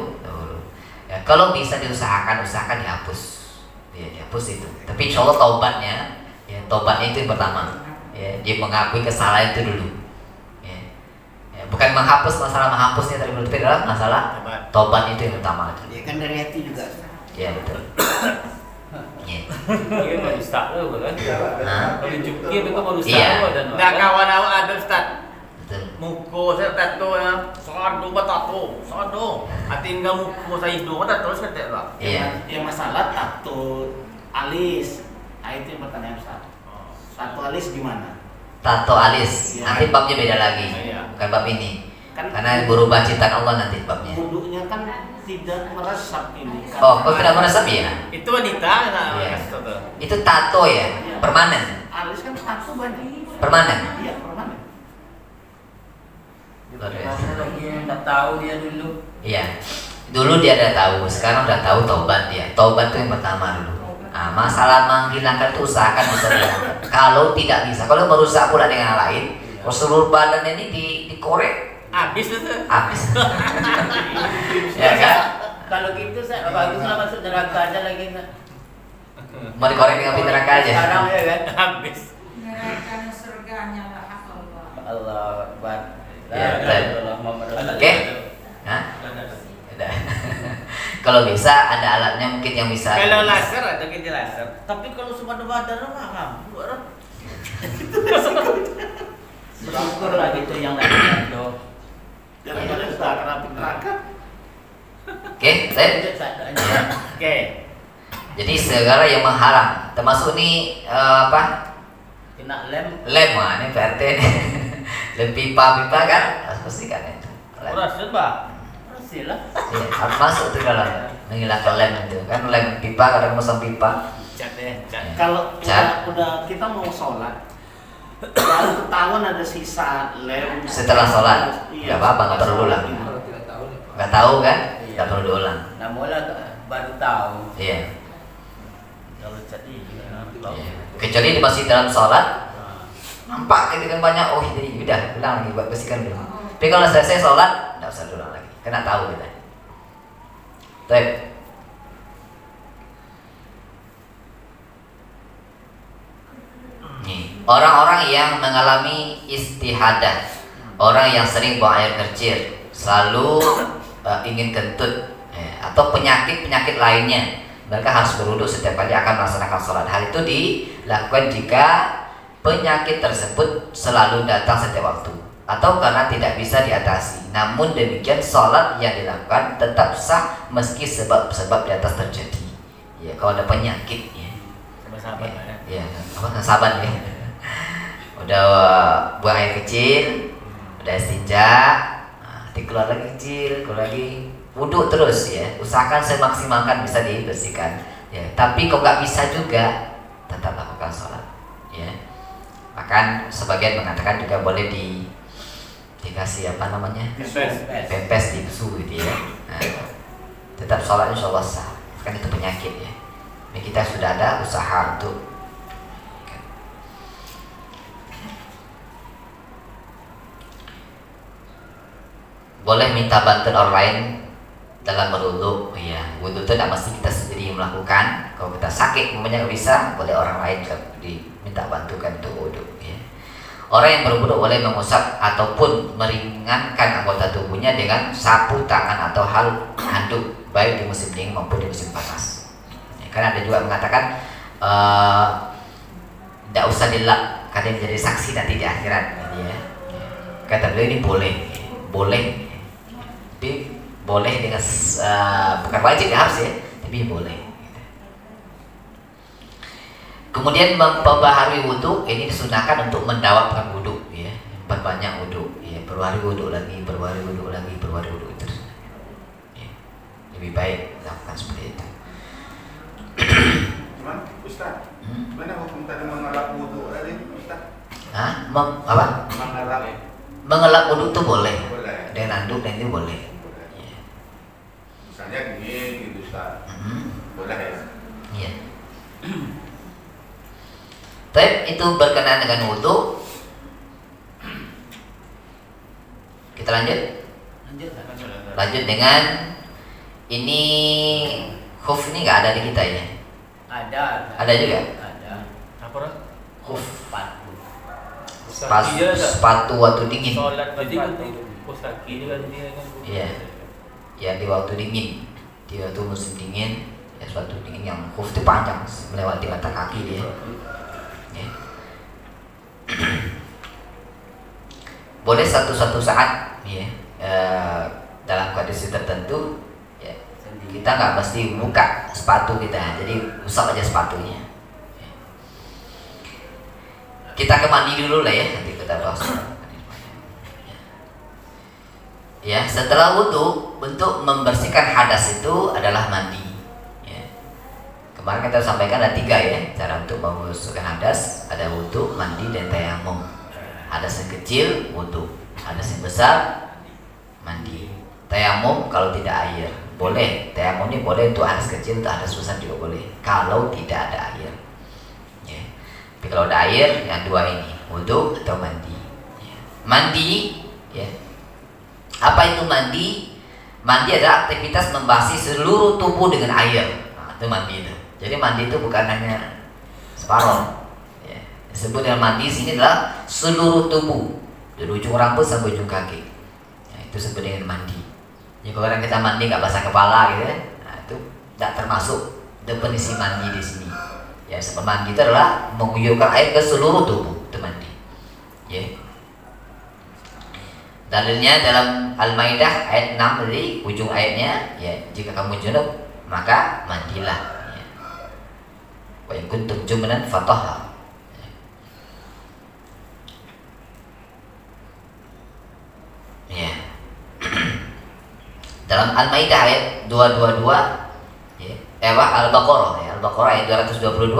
S1: Ya, kalau bisa usahakan dihapus. Ya, dihapus itu. Tapi insya Allah tobatnya itu yang pertama. Ya, dia mengakui kesalahan itu dulu. Ya, bukan menghapus masalah menghapusnya terlebih dahulu, tapi adalah masalah tobat itu yang utama.
S2: Dia kan dari hati juga.
S1: Ya betul. Ya.
S2: Dia baru start lo kan. Kalau jukir itu baru
S1: Iya.
S2: start dan.
S5: Nah kawan awak ada Ustaz.
S1: Betul.
S5: Muka saya tato ya, sado batato, sado. Tinggal muka saya hidung tato seketek lah.
S1: Iya.
S3: Yang masalah tato alis. Nah itu yang pertanyaan Ustaz. Tato alis gimana?
S1: Tato alis.
S3: Iya.
S1: Nanti babnya beda lagi.
S5: Iya.
S1: Bukan bab ini.
S3: Kan
S1: Karena berubah ciptaan Allah nanti babnya.
S3: wudhunya kan tidak meresap ini.
S1: Oh, kau tidak meresap ya?
S5: Itu wanita nah
S1: Iya.
S5: kasih tato.
S1: Itu tato ya, permanen.
S3: Alis kan tato banyak.
S1: Permanen.
S3: Iya permanen.
S1: Luar biasa.
S2: Ada lagi yang tak tahu dia dulu.
S1: Iya. Dulu dia ada tahu, sekarang udah tahu tobat dia. Tobat itu yang pertama dulu. Nah, masalah menghilangkan itu usahakan bisa dihilangkan. Kalau tidak bisa, kalau merusak pula dengan yang lain, seluruh badan ini dikorek
S5: Habis itu.
S1: habis. Ya kan?
S2: Kalau gitu saya baguslah masuk neraka aja lagi.
S1: Mau dikorek dengan api neraka aja.
S2: Sekarang ya kan.
S5: Habis.
S6: Neraka dan surganya lah Allah.
S2: Allah Akbar.
S1: Ya, betul.
S2: Oke.
S1: Oke? Hah? Udah. Kalau bisa ada alatnya mungkin yang bisa.
S5: Kalau laser ada kita laser. Tapi kalau semua badan mah mampu orang.
S2: Bersyukur lah gitu yang lagi jatuh.
S3: Daripada sudah kerapi neraka.
S1: Oke, saya.
S5: Oke.
S1: Jadi segala yang menghalang, termasuk nih apa?
S2: Kena lem.
S1: Lem, ini PRT nih. Lem pipa kan harus pastikan itu. Lem.
S5: Rasul bah.
S2: Hasil lah.
S1: Iya, harus masuk tuh dalam menghilangkan lem itu kan lem pipa kadang masang pipa.
S5: Cat deh, cat.
S3: Kalau
S1: Cat.
S3: udah kita mau sholat, baru ketahuan ada sisa lem.
S1: Setelah sholat,
S3: Iya,
S1: nggak apa-apa, nggak perlu ulang. Nggak tahu kan? Nggak perlu diulang.
S2: Nah mula baru tahu.
S1: Iya.
S5: Kalau cat ini
S1: Iya. Kecuali masih dalam sholat, nampak gitu kan banyak. Oh jadi udah ulang lagi buat bersihkan dulu. Tapi kalau selesai sholat, nggak usah diulang lagi. Kena tahu kita. Baik. Nih, orang-orang yang mengalami istihadah orang yang sering buang air kecil, selalu ingin kentut, atau penyakit lainnya, mereka harus berwudu setiap kali akan melaksanakan sholat. Hal itu dilakukan jika penyakit tersebut selalu datang setiap waktu atau karena tidak bisa diatasi. Namun demikian sholat yang dilakukan tetap sah meski sebab-sebab di atas terjadi. Ya, kalau ada penyakit ya.
S5: Sahabat
S1: Ya, sahabat ya. Udah buang air kecil, udah istinja, dikeluar lagi kecil, keluar lagi, wudu terus ya. Usahakan semaksimalkan bisa dibersihkan. Ya, tapi kalau nggak bisa juga tetap lakukan sholat. Ya. Bahkan sebagian mengatakan juga boleh dikasih apa namanya? Pempes tisu gitu ya. Nah, tetap sholat insya Allah sah. Kan itu penyakit ya. Ini kita sudah ada usaha untuk boleh minta bantuan orang lain dalam berwudu. Ya, wudu itu tidak mesti kita sendiri melakukan. Kalau kita sakit, namanya nggak bisa, boleh orang lain diminta bantukan untuk wudu. Ya. Orang yang berwudu boleh mengusap ataupun meringankan anggota tubuhnya dengan sapu tangan atau handuk, baik di musim dingin maupun di musim panas. Karena ada juga mengatakan tidak usah dilap karena menjadi saksi nanti di akhirat. Ya. Kata beliau ini boleh, tapi boleh dengan bukan wajib ya harus ya, tapi boleh. Kemudian memperbaharui wudu ini disunahkan untuk mendawamkan wudu, ya, perbanyak wudu, ya, berbaharui wudu lagi terus. Ya. Lebih baik lakukan seperti itu.
S7: Cuman Ustaz, mana hukum tadi mengelak wudu tadi Ustaz?
S1: Apa? Mengelak wudu itu boleh. Dengan anduk dan itu boleh. Ya.
S7: Misalnya gini gitu Ustaz. Boleh ya?
S1: Iya. Tapi itu berkenaan dengan wudu. Kita lanjut dengan ini. Khuf ini nggak ada di kita ya? Ada juga?
S5: Ada. Apa?
S1: Khuf.
S5: Sepatu.
S1: Sepatu waktu dingin.
S5: Sholat tadi kan pos kaki juga dia kan.
S1: Iya. Ya di waktu dingin, di waktu musim dingin, ya sepatu dingin yang khuf itu panjang melewati mata kaki dia. Ya. Boleh satu saat, ya, dalam kondisi tertentu. Kita nggak mesti buka sepatu kita, jadi usap aja sepatunya. Kita ke mandi dulu lah ya, nanti kita bahas. Ya, setelah wudu untuk membersihkan hadas itu adalah mandi. Ya. Kemarin kita sampaikan ada 3 ya cara untuk membersihkan hadas, ada wudu, mandi, dan tayamum. Hadas yang kecil wudu, hadas yang besar mandi. Tayamum kalau tidak air. Boleh, tayamum ini boleh untuk hadas kecil, untuk hadas besar juga boleh. Kalau tidak ada air, ya. Tapi kalau ada air, yang 2 ini, wudu atau mandi. Ya. Mandi, ya. Apa itu mandi? Mandi adalah aktivitas membasuh seluruh tubuh dengan air. Nah, itu mandi itu. Jadi mandi itu bukan hanya separuh. Ya. Disebut dengan mandi sini adalah seluruh tubuh, dari ujung rambut sampai ujung kaki. Ya, itu disebut dengan mandi. Ya, kalau kita mandi nggak basah kepala gitu ya, nah itu tidak termasuk definisi mandi di sini. Ya, sebab mandi itu adalah mengguyurkan air ke seluruh tubuh, itu mandi. Ya. Dalilnya dalam Al-Maidah ayat 6 dari ujung ayatnya, ya, jika kamu junub maka mandilah. Ya. Wa in kuntum junuban fatahhar. Ya. Dalam Al-Maidah ayat 222, ya, Al-Baqarah, ya, Al-Baqarah ayat 222,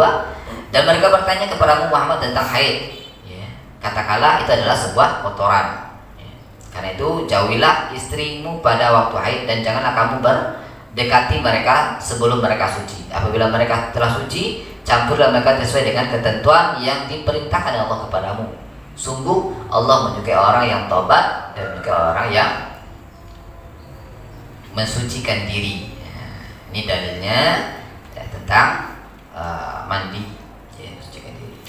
S1: dan mereka bertanya kepada Muhammad tentang haid. Ya, katakanlah itu adalah sebuah kotoran. Ya, karena itu jauhilah istrimu pada waktu haid dan janganlah kamu berdekati mereka sebelum mereka suci. Apabila mereka telah suci, campurlah mereka sesuai dengan ketentuan yang diperintahkan Allah kepadamu. Sungguh Allah menyukai orang yang tobat dan menyukai orang yang mensucikan diri. Ya, ini dalilnya ya, tentang mandi, ya, mensucikan diri.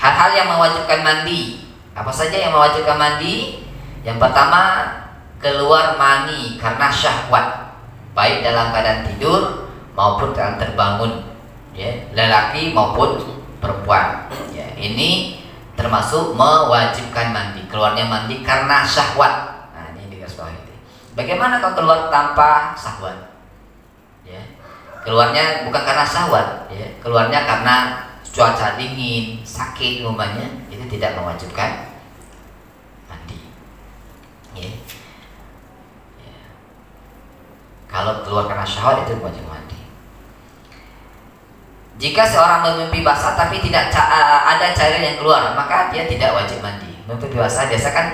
S1: Hal-hal yang mewajibkan mandi, Apa saja yang mewajibkan mandi? Yang pertama, keluar mani karena syahwat, baik dalam keadaan tidur maupun dalam terbangun, ya, lelaki maupun perempuan. Ya, ini termasuk mewajibkan mandi. Keluarnya mandi karena syahwat. Nah, ini digarisbawahi. Bagaimana kalau keluar tanpa syahwat? Ya, keluarnya bukan karena syahwat, ya, keluarnya karena cuaca dingin, sakit umpamanya, itu tidak mewajibkan mandi. Ya. Ya. Kalau keluar karena syahwat itu wajib mandi. Jika seorang bermimpi basah tapi tidak ada cairan yang keluar, maka dia tidak wajib mandi. Mimpi basah biasa kan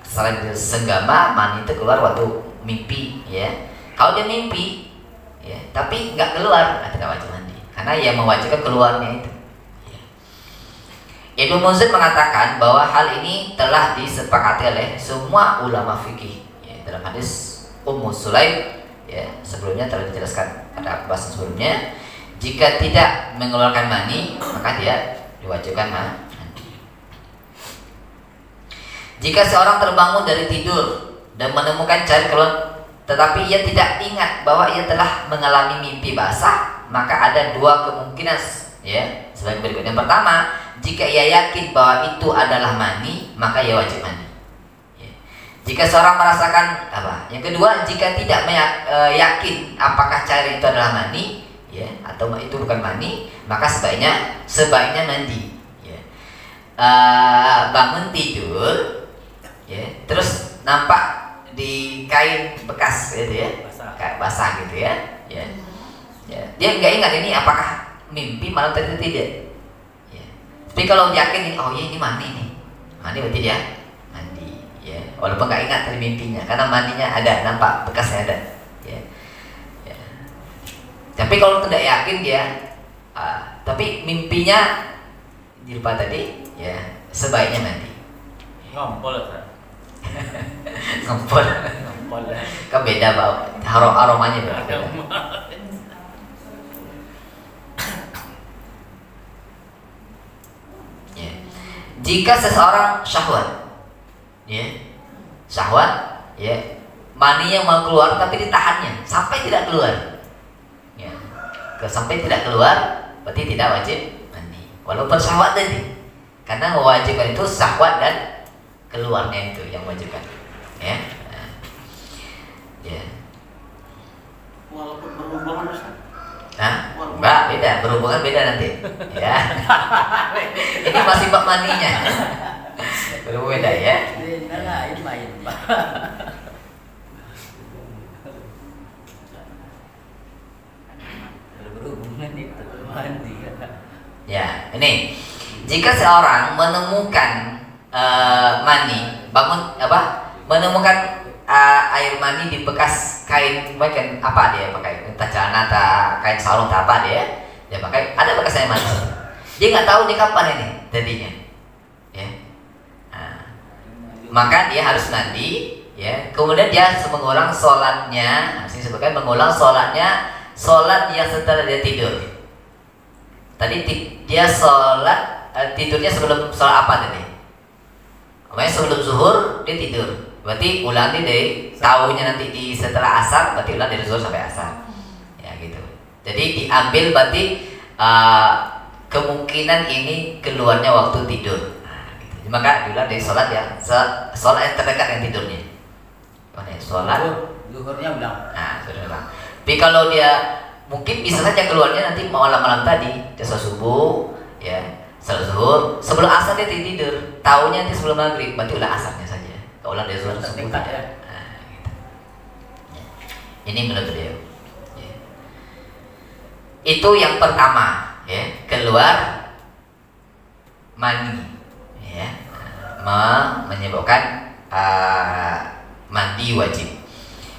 S1: selain senggama, mani itu keluar waktu mimpi, ya. Kalau dia mimpi, ya, tapi nggak keluar, tidak wajib mandi. Karena yang mewajibkan keluarnya itu. Ya. Ibnu Munzir mengatakan bahwa hal ini telah disepakati oleh semua ulama fikih. Ya, dalam hadis Ummu Sulaim, ya, sebelumnya telah dijelaskan pada pembahasan sebelumnya, jika tidak mengeluarkan mani, maka dia diwajibkan mandi. Jika seorang terbangun dari tidur dan menemukan cairan keluar, tetapi ia tidak ingat bahwa ia telah mengalami mimpi basah, maka ada dua kemungkinan, ya, sebagai berikut. Yang pertama, jika ia yakin bahwa itu adalah mani, maka ia wajib mandi. Ya. Jika seorang merasakan apa? Yang kedua, jika tidak yakin apakah cairan itu adalah mani, ya, atau itu bukan mani, maka sebaiknya mandi. Ya. Bangun tidur, ya, terus nampak di kain bekas gitu, ya, kayak basah gitu, ya. Ya. Ya, dia nggak ingat ini apakah mimpi malam tadi tidak. Ya. Tapi kalau yakin, oh ya ini mandi nih, mandi berarti dia mandi. Ya. Walaupun nggak ingat dari mimpinya, karena mandinya ada, nampak bekasnya ada. Ya. Ya. Tapi kalau tidak yakin dia, tapi mimpinya dilupa tadi, ya, sebaiknya mandi.
S5: Ngompol kan?
S1: Ngompol. Kan beda bau, aromanya beda. Jika seseorang syahwat, ya, syahwat, ya, maninya mau keluar tapi ditahannya sampai tidak keluar, ya, sampai tidak keluar, berarti tidak wajib mandi. Walaupun syahwat tadi, karena mewajibkan itu syahwat dan keluarnya itu yang wajibkan, ya, ya.
S3: Walaupun berhubungan Ustaz.
S1: Nah, enggak, beda, berhubungan beda nanti, ya. Ini masih bab maninya, berhubungan beda, ya.
S2: Lain main, Pak. Berhubungan itu mandi.
S1: Ya, ini jika seorang menemukan mani, menemukan air mani di bekas kain, bagian apa dia pakai, entah celana, entah kain sarung, entah apa dia pakai, ada bekas air mani. Dia nggak tahu di kapan ini jadinya, ya. Nah, maka dia harus mandi, ya. Kemudian dia mengulang sholatnya, sini sebutkan mengulang sholatnya, sholat yang setelah dia tidur. Tadi dia sholat tidurnya sebelum sholat apa tadi? Pokoknya sebelum zuhur dia tidur. Berarti ulang dari tahunya nanti di setelah asar, berarti ulang dari zuhur sampai asar. Ya gitu. Jadi diambil berarti kemungkinan ini keluarnya waktu tidur. Nah, gitu. Maka diulang dari sholat yang terdekat yang tidurnya. Sholat
S2: zuhurnya ulang.
S1: Nah, sudah ulang. Tapi kalau dia mungkin bisa saja keluarnya nanti malam-malam tadi, dia sholat subuh, ya, sholat zuhur, sebelum asar dia tidur. Tahunya nanti sebelum maghrib, berarti ulang asarnya saja. Ulang dari surat subuh tidak. Nah, gitu. Ya. Ini menurut beliau. Ya. Itu yang pertama, ya, keluar mani, ya, menyebabkan mandi wajib.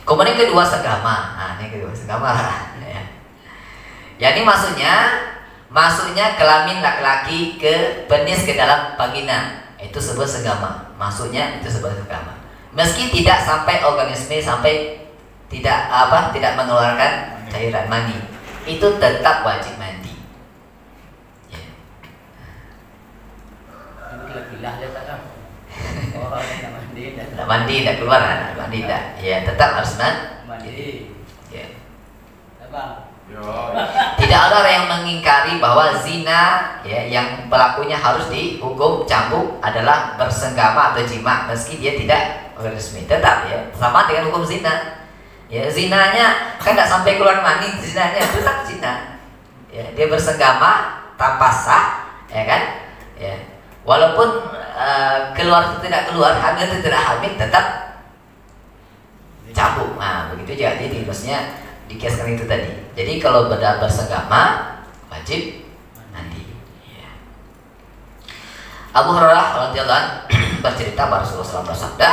S1: Kemudian kedua segama. Nah, ini kedua segama. Ya. Ya, ini maksudnya kelamin laki-laki ke penis ke dalam vagina. Itu sebuah segama, maksudnya itu sebuah segama. Meski tidak sampai organisme sampai tidak mengeluarkan cairan mani, itu tetap wajib mandi. Ya. mandi tidak keluar, mandi tidak. Ya, tetap harus
S2: Mandi.
S1: Ya.
S2: Abang.
S7: Yo.
S1: Tidak ada orang yang mengingkari bahwa zina ya yang pelakunya harus dihukum cambuk adalah bersenggama atau jima meski dia tidak resmi. Tetap ya sama dengan hukum zina. Ya, zinanya kan tidak sampai keluar mani, zinanya tetap zina. Ya, dia bersenggama tanpa sah, ya kan? Ya. Walaupun keluar atau tidak keluar, hamil atau tidak hamil, tetap cambuk. Nah, begitu juga. Jadi maksudnya dikiaskan itu tadi. Jadi kalau bersenggama wajib mandi. Ya. Abu Hurairah radhiyallahu anhu bercerita bahwa Rasulullah SAW bersabda,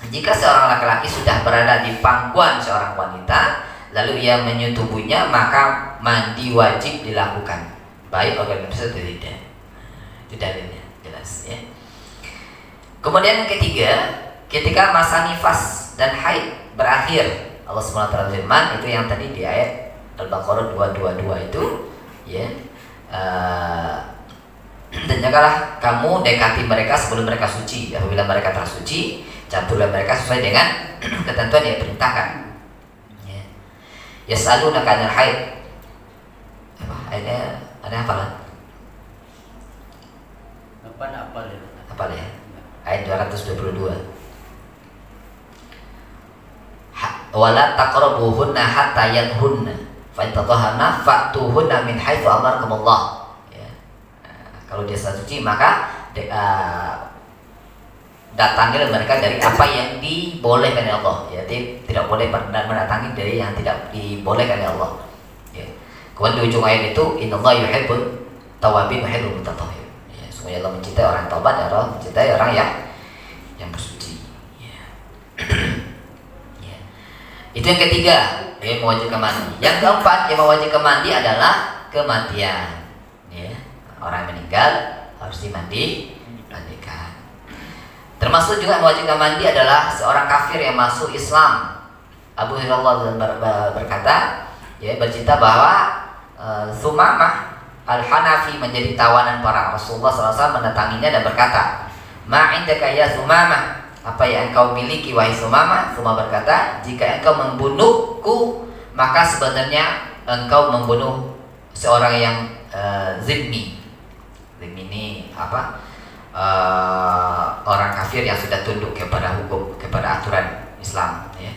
S1: jika seorang laki-laki sudah berada di pangkuan seorang wanita, lalu ia menyetubuhnya, maka mandi wajib dilakukan, baik organ tersebut atau tidak. Itu dalilnya jelas ya. Kemudian yang ketiga, ketika masa nifas dan haid berakhir, Allah SWT firman itu yang tadi di ayat Al-Baqarah 222 itu ya. Dan janganlah kamu dekati mereka sebelum mereka suci. Apabila mereka telah suci, campurlah mereka sesuai dengan ketentuan yang diperintahkan. Ya. Yas'alunaka 'anil haid. Apa? Ayatnya ada hafalan?
S2: Apa ya?
S1: Hafal ya? Ayat 222. Wala taqrabuhunna hatta yanhunna fa in tatahharna fa'tuhunna min haitsu amarakumullah. Ya. Kalau dia sudah suci maka datangilah mereka dari apa yang dibolehkan oleh Allah. Ya, tidak boleh mendatangi dari yang tidak dibolehkan oleh Allah. Ya. Kemudian di ujung ayat itu innallaha yuhibbut tawwabin wa yuhibbul mutatahhirin. Ya, sungguh Allah mencintai orang yang taubat dan Allah mencintai orang yang bersuci. Ya. Ya. Itu yang ketiga, yang mewajibkan mandi. Yang keempat yang mewajibkan mandi adalah kematian. Ya. Orang yang meninggal harus dimandikan. Termasuk juga yang mewajibkan mandi adalah seorang kafir yang masuk Islam. Abu Hurairah berkata, ya, bercerita bahwa Sumamah Al-Hanafi menjadi tawanan para Rasulullah SAW mendatanginya dan berkata, "Ma'indaka ya Sumamah, apa yang engkau miliki wahai Sumamah?" Sumamah berkata, "Jika engkau membunuhku, maka sebenarnya engkau membunuh seorang yang zimmi." Zimmi ini apa? Orang kafir yang sudah tunduk kepada hukum, kepada aturan Islam ya.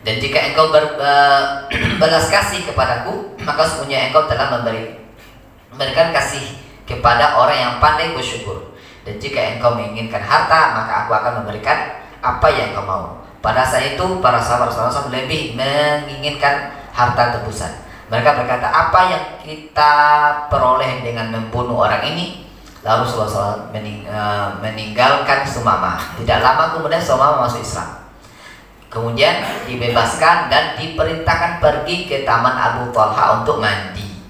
S1: Dan jika engkau berbelas kasih kepadaku, maka sesungguhnya engkau telah memberikan kasih kepada orang yang pandai bersyukur. Dan jika engkau menginginkan harta, maka aku akan memberikan apa yang engkau mau. Pada saat itu para sahabat Rasulullah lebih menginginkan harta tebusan. Mereka berkata, apa yang kita peroleh dengan membunuh orang ini? Lalu Rasulullah SAW meninggalkan Sumamah. Tidak lama kemudian Sumamah masuk Islam. Kemudian dibebaskan dan diperintahkan pergi ke taman Abu Talha untuk mandi.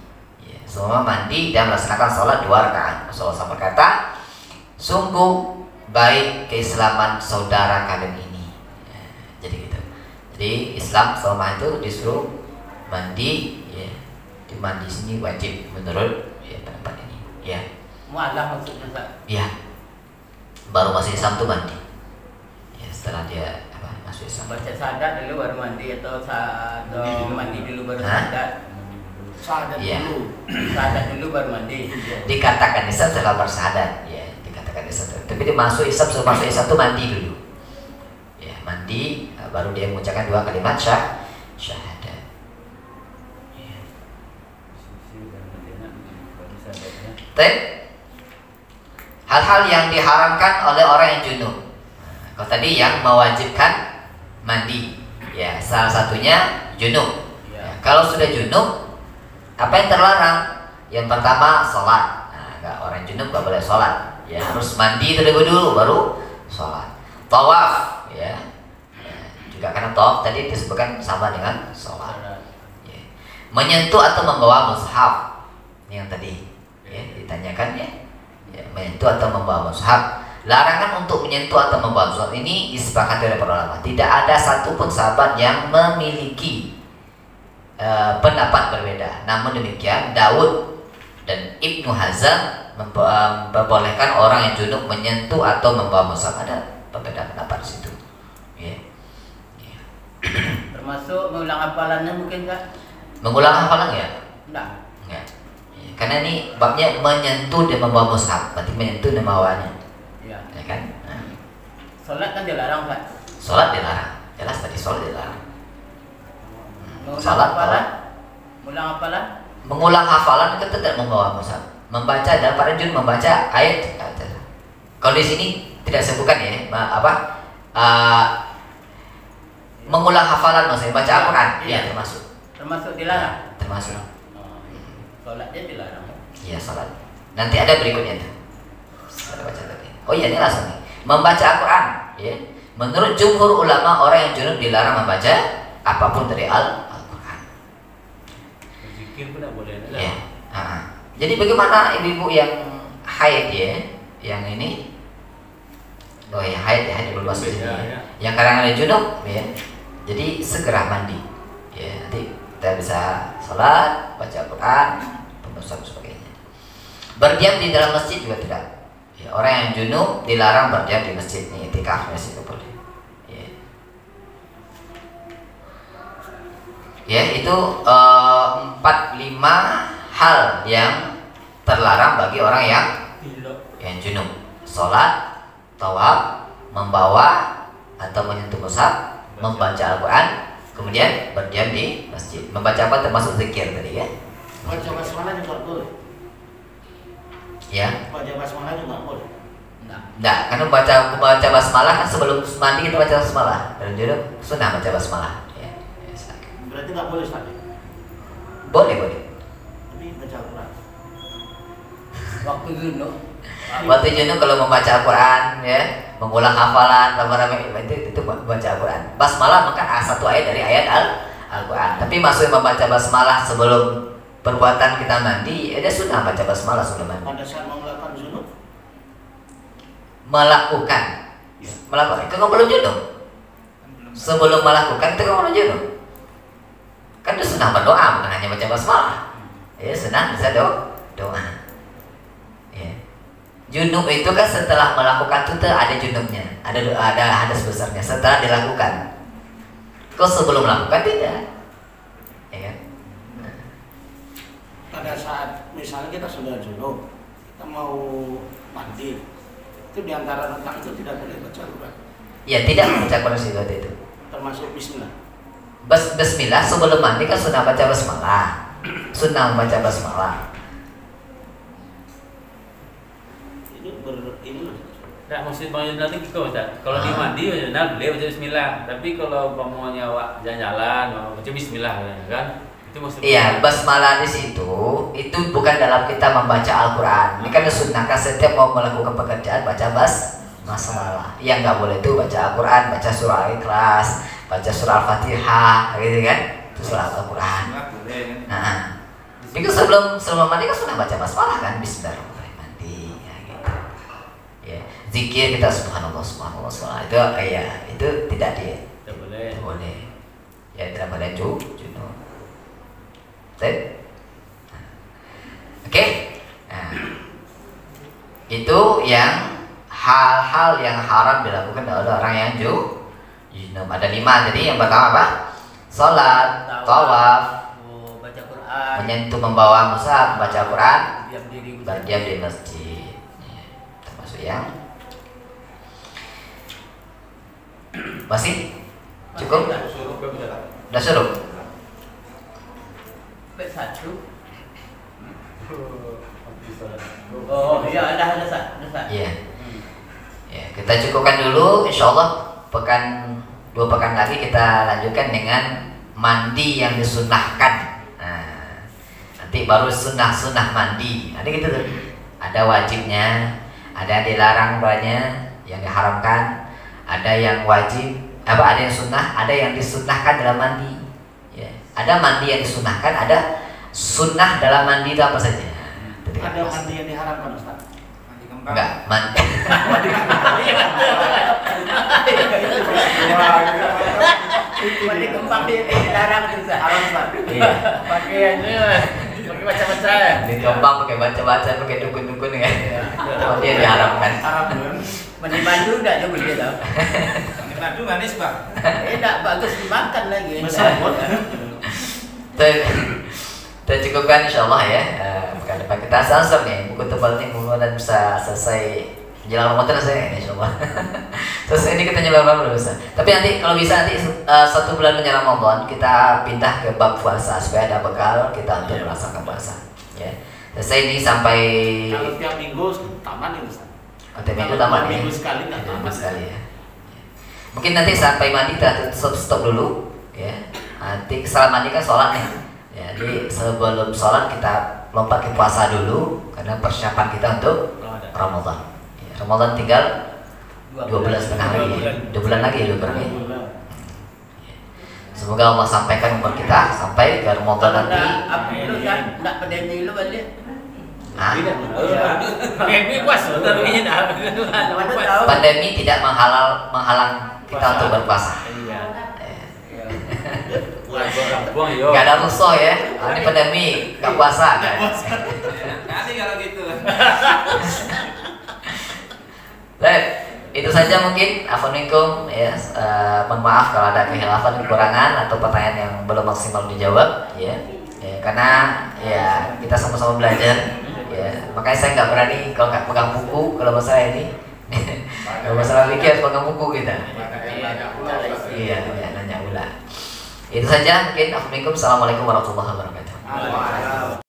S1: Ya, Sumamah mandi dan melaksanakan sholat 2 rakaat. Rasulullah SAW berkata, sungguh baik keislaman saudara kalian ini. Ya, jadi gitu. Jadi Islam Sumamah itu disuruh mandi. Ya, di mandi sini wajib menurut ya, pendapat ini. Ya.
S2: Mu'alaf maksudnya Pak?
S1: Iya. Baru masuk Islam tuh mandi. Ya, setelah dia masuk Islam.
S2: Baca syahadat dulu baru mandi atau mandi dulu baru syahadat?
S3: Syahadat
S1: Iya.
S3: dulu.
S2: Syahadat dulu baru mandi.
S1: Dikatakan Islam setelah bersyahadat. Ya, dikatakan Islam. Tapi dia masuk Islam, sebelum masuk Islam tuh mandi dulu. Ya, mandi baru dia mengucapkan 2 kalimat syahadat. Ya. Hal-hal yang diharamkan oleh orang yang junub. Kalau tadi yang mewajibkan mandi, ya salah satunya junub. Ya, kalau sudah junub, apa yang terlarang? Yang pertama sholat. Nah, orang junub nggak boleh sholat. Ya harus mandi terlebih dulu baru sholat. Tawaf, ya. Juga karena tawaf tadi disebutkan sama dengan sholat. Ya. Menyentuh atau membawa mushaf, ini yang tadi ya ditanyakan ya. Ya, menyentuh atau membawa mushaf. Larangan untuk menyentuh atau membawa mushaf ini disepakati oleh para ulama. Tidak ada satupun sahabat yang memiliki pendapat berbeda. Namun demikian Daud dan Ibnu Hazm memperbolehkan orang yang junub menyentuh atau membawa mushaf. Ada perbedaan pendapat di situ. Ya. Ya.
S2: Termasuk mengulang hafalannya mungkin nggak?
S1: Mengulang hafalan ya?
S2: Enggak.
S1: Enggak. Ya, karena ini babnya menyentuh dan membawa mushaf, berarti menyentuh dan membawanya.
S2: Iya.
S1: Ya kan? Nah.
S2: Sholat kan dilarang Pak.
S1: Sholat dilarang. Jelas tadi sholat dilarang.
S2: Mengulang
S1: Sholat
S2: hafalan? Mengulang hafalan?
S1: Mengulang hafalan itu tidak membawa mushaf. Membaca dalam pada jun membaca ayat. Kalau di sini tidak sebutkan ya, mengulang hafalan maksudnya baca Al-Quran,
S2: Iya.
S1: ya termasuk.
S2: Termasuk dilarang?
S1: Termasuk.
S2: Sholatnya dilarang.
S1: Iya sholat. Nanti ada berikutnya tuh. Kita baca tadi. Oh iya ini langsung nih. Membaca Al-Quran, ya. Menurut jumhur ulama orang yang junub dilarang membaca apapun dari Al-Quran.
S5: Zikir pun tidak boleh.
S1: Ya. Jadi bagaimana ibu-ibu yang haid ya, yang ini, oh ya haid ya haid berluas di sini.
S5: Ya.
S1: Yang kadang ada junub, ya. Jadi segera mandi, ya. Nanti kita bisa sholat, baca Al-Quran, pembahasan sebagainya. Berdiam di dalam masjid juga tidak. Ya, orang yang junub dilarang berdiam di masjid, nih itikaf di situ boleh. Ya, ya itu 4-5 hal yang terlarang bagi orang yang junub. Sholat, tawaf, membawa atau menyentuh mushaf, membaca Al-Quran, kemudian berdiam di masjid. Membaca apa termasuk zikir tadi ya?
S3: Baca basmalah juga boleh.
S1: Ya.
S3: Baca basmalah juga boleh.
S1: Enggak, karena baca basmalah kan sebelum mandi kita baca basmalah. Dan junub sunnah baca basmalah. Ya.
S3: Berarti nggak boleh tadi.
S1: Boleh.
S3: Tapi baca Al-Quran.
S2: Waktu junub.
S1: Waktu junub kalau membaca Al-Quran ya, mengulang hafalan itu baca Al-Quran. Basmalah maka satu ayat dari ayat Al-Quran. Tapi maksudnya membaca basmalah sebelum perbuatan kita mandi, ada sunnah baca basmalah sebelum mandi.
S3: Pada saat melakukan junub,
S1: Melakukan itu kan belum junub. Sebelum melakukan itu kan belum junub. Kan itu sunnah berdoa, bukan hanya baca basmalah. Ya sunnah bisa doa. Ya. Junub itu kan setelah melakukan itu ada junubnya, ada hadas besarnya setelah dilakukan. Kok sebelum melakukan tidak? Ya kan?
S3: pada saat misalnya kita sudah junub, kita mau mandi, itu diantara rentang itu tidak boleh baca Al-Quran.
S1: Ya tidak membaca Quran itu.
S3: Termasuk Bismillah.
S1: Bismillah sebelum mandi kan sunnah baca basmalah. Sunnah membaca basmalah.
S3: Ini
S5: Nah, maksud Bang Yunal itu gitu Ustaz. Kalau di mandi Bang Yunal boleh baca bismillah. Tapi kalau mau nyawa jalan-jalan mau baca bismillah kan. Itu maksud.
S1: Iya, basmalah di situ itu bukan dalam kita membaca Al-Quran. Ini kan disunnahkan setiap mau melakukan pekerjaan baca basmalah. Yang nggak boleh itu baca Al-Quran, baca surah Al-Ikhlas, baca surah Al-Fatihah, gitu kan? Itu surah Al-Quran. Nah, itu sebelum mandi kan sudah baca basmalah kan, Bismillahirrahmanirrahim mandi, ya gitu. Ya, zikir kita subhanallah itu ya itu tidak boleh. Ya tidak boleh junub. Oke. Nah, itu yang hal-hal yang haram dilakukan oleh orang yang junub. Ada 5 tadi. Yang pertama apa? Salat, tawaf,
S2: baca Quran,
S1: menyentuh, membawa mushaf, baca Quran, berdiam di masjid. Ya, termasuk yang masih cukup? Udah suruh?
S2: satu. Oh iya ada Ustaz.
S1: Iya. Ya, kita cukupkan dulu. Insyaallah dua pekan lagi kita lanjutkan dengan mandi yang disunnahkan. Nah, nanti baru sunnah mandi. Nanti kita ada wajibnya, ada dilarang banyak yang diharamkan, ada yang wajib, ada yang sunnah, ada yang disunnahkan dalam mandi. Ya, ada mandi yang disunnahkan, ada sunnah dalam mandi itu apa saja?
S3: Ada mandi yang diharamkan Ustaz?
S1: Enggak, mandi.
S2: Mandi kembang dilarang Ustaz.
S3: Haram Ustaz.
S1: Iya.
S5: Pakaiannya pakai baca-baca ya.
S1: Di kembang pakai baca-baca, pakai dukun-dukun ya. Oh, dia diharamkan.
S3: Haram kan?
S2: Mani mandu enggak juga dia tahu.
S4: Madu manis bang.
S2: Enggak bagus dimakan lagi.
S3: Mesambut.
S1: Tercukupkan insyaallah ya. Pekan depan kita answer nih buku tebal nih mudah-mudahan bisa selesai menjelang Ramadan saya insyaallah. Terus ini kita nyoba dulu Ustaz. Tapi nanti kalau bisa nanti 1 bulan menjelang Ramadan kita pindah ke bab puasa supaya ada bekal kita untuk melaksanakan puasa. Ya. Selesai ini sampai
S3: Kalau tiap minggu taman itu Ustaz.
S1: tiap minggu taman ya.
S3: Minggu sekali nggak taman.
S1: Minggu sekali ya. Mungkin nanti sampai mandi kita stop dulu ya. Nanti setelah mandi kan sholat nih. Ya, jadi sebelum sholat kita lompat ke puasa dulu karena persiapan kita untuk Ramadan. Ya, Ramadan tinggal 12 setengah lagi ya. 2 bulan lagi ya kurang ya. Semoga Allah sampaikan umur kita sampai ke Ramadan nanti.
S2: Apa itu kan enggak pandemi lu balik.
S5: Pandemi puasa tapi dah.
S1: Pandemi tidak menghalang kita untuk berpuasa. Gak ada musuh ya. Ini pandemi gak puasa kan.
S4: Nanti kalau gitu.
S1: Baik, itu saja mungkin. Assalamualaikum ya. Mohon maaf kalau ada kehilafan, kekurangan atau pertanyaan yang belum maksimal dijawab ya. Karena ya kita sama-sama belajar ya. Makanya saya nggak berani kalau nggak pegang buku kalau masalah ini. Kalau masalah fikih harus pegang buku kita. Iya, nanya ulang. Itu saja mungkin. Assalamualaikum warahmatullahi wabarakatuh.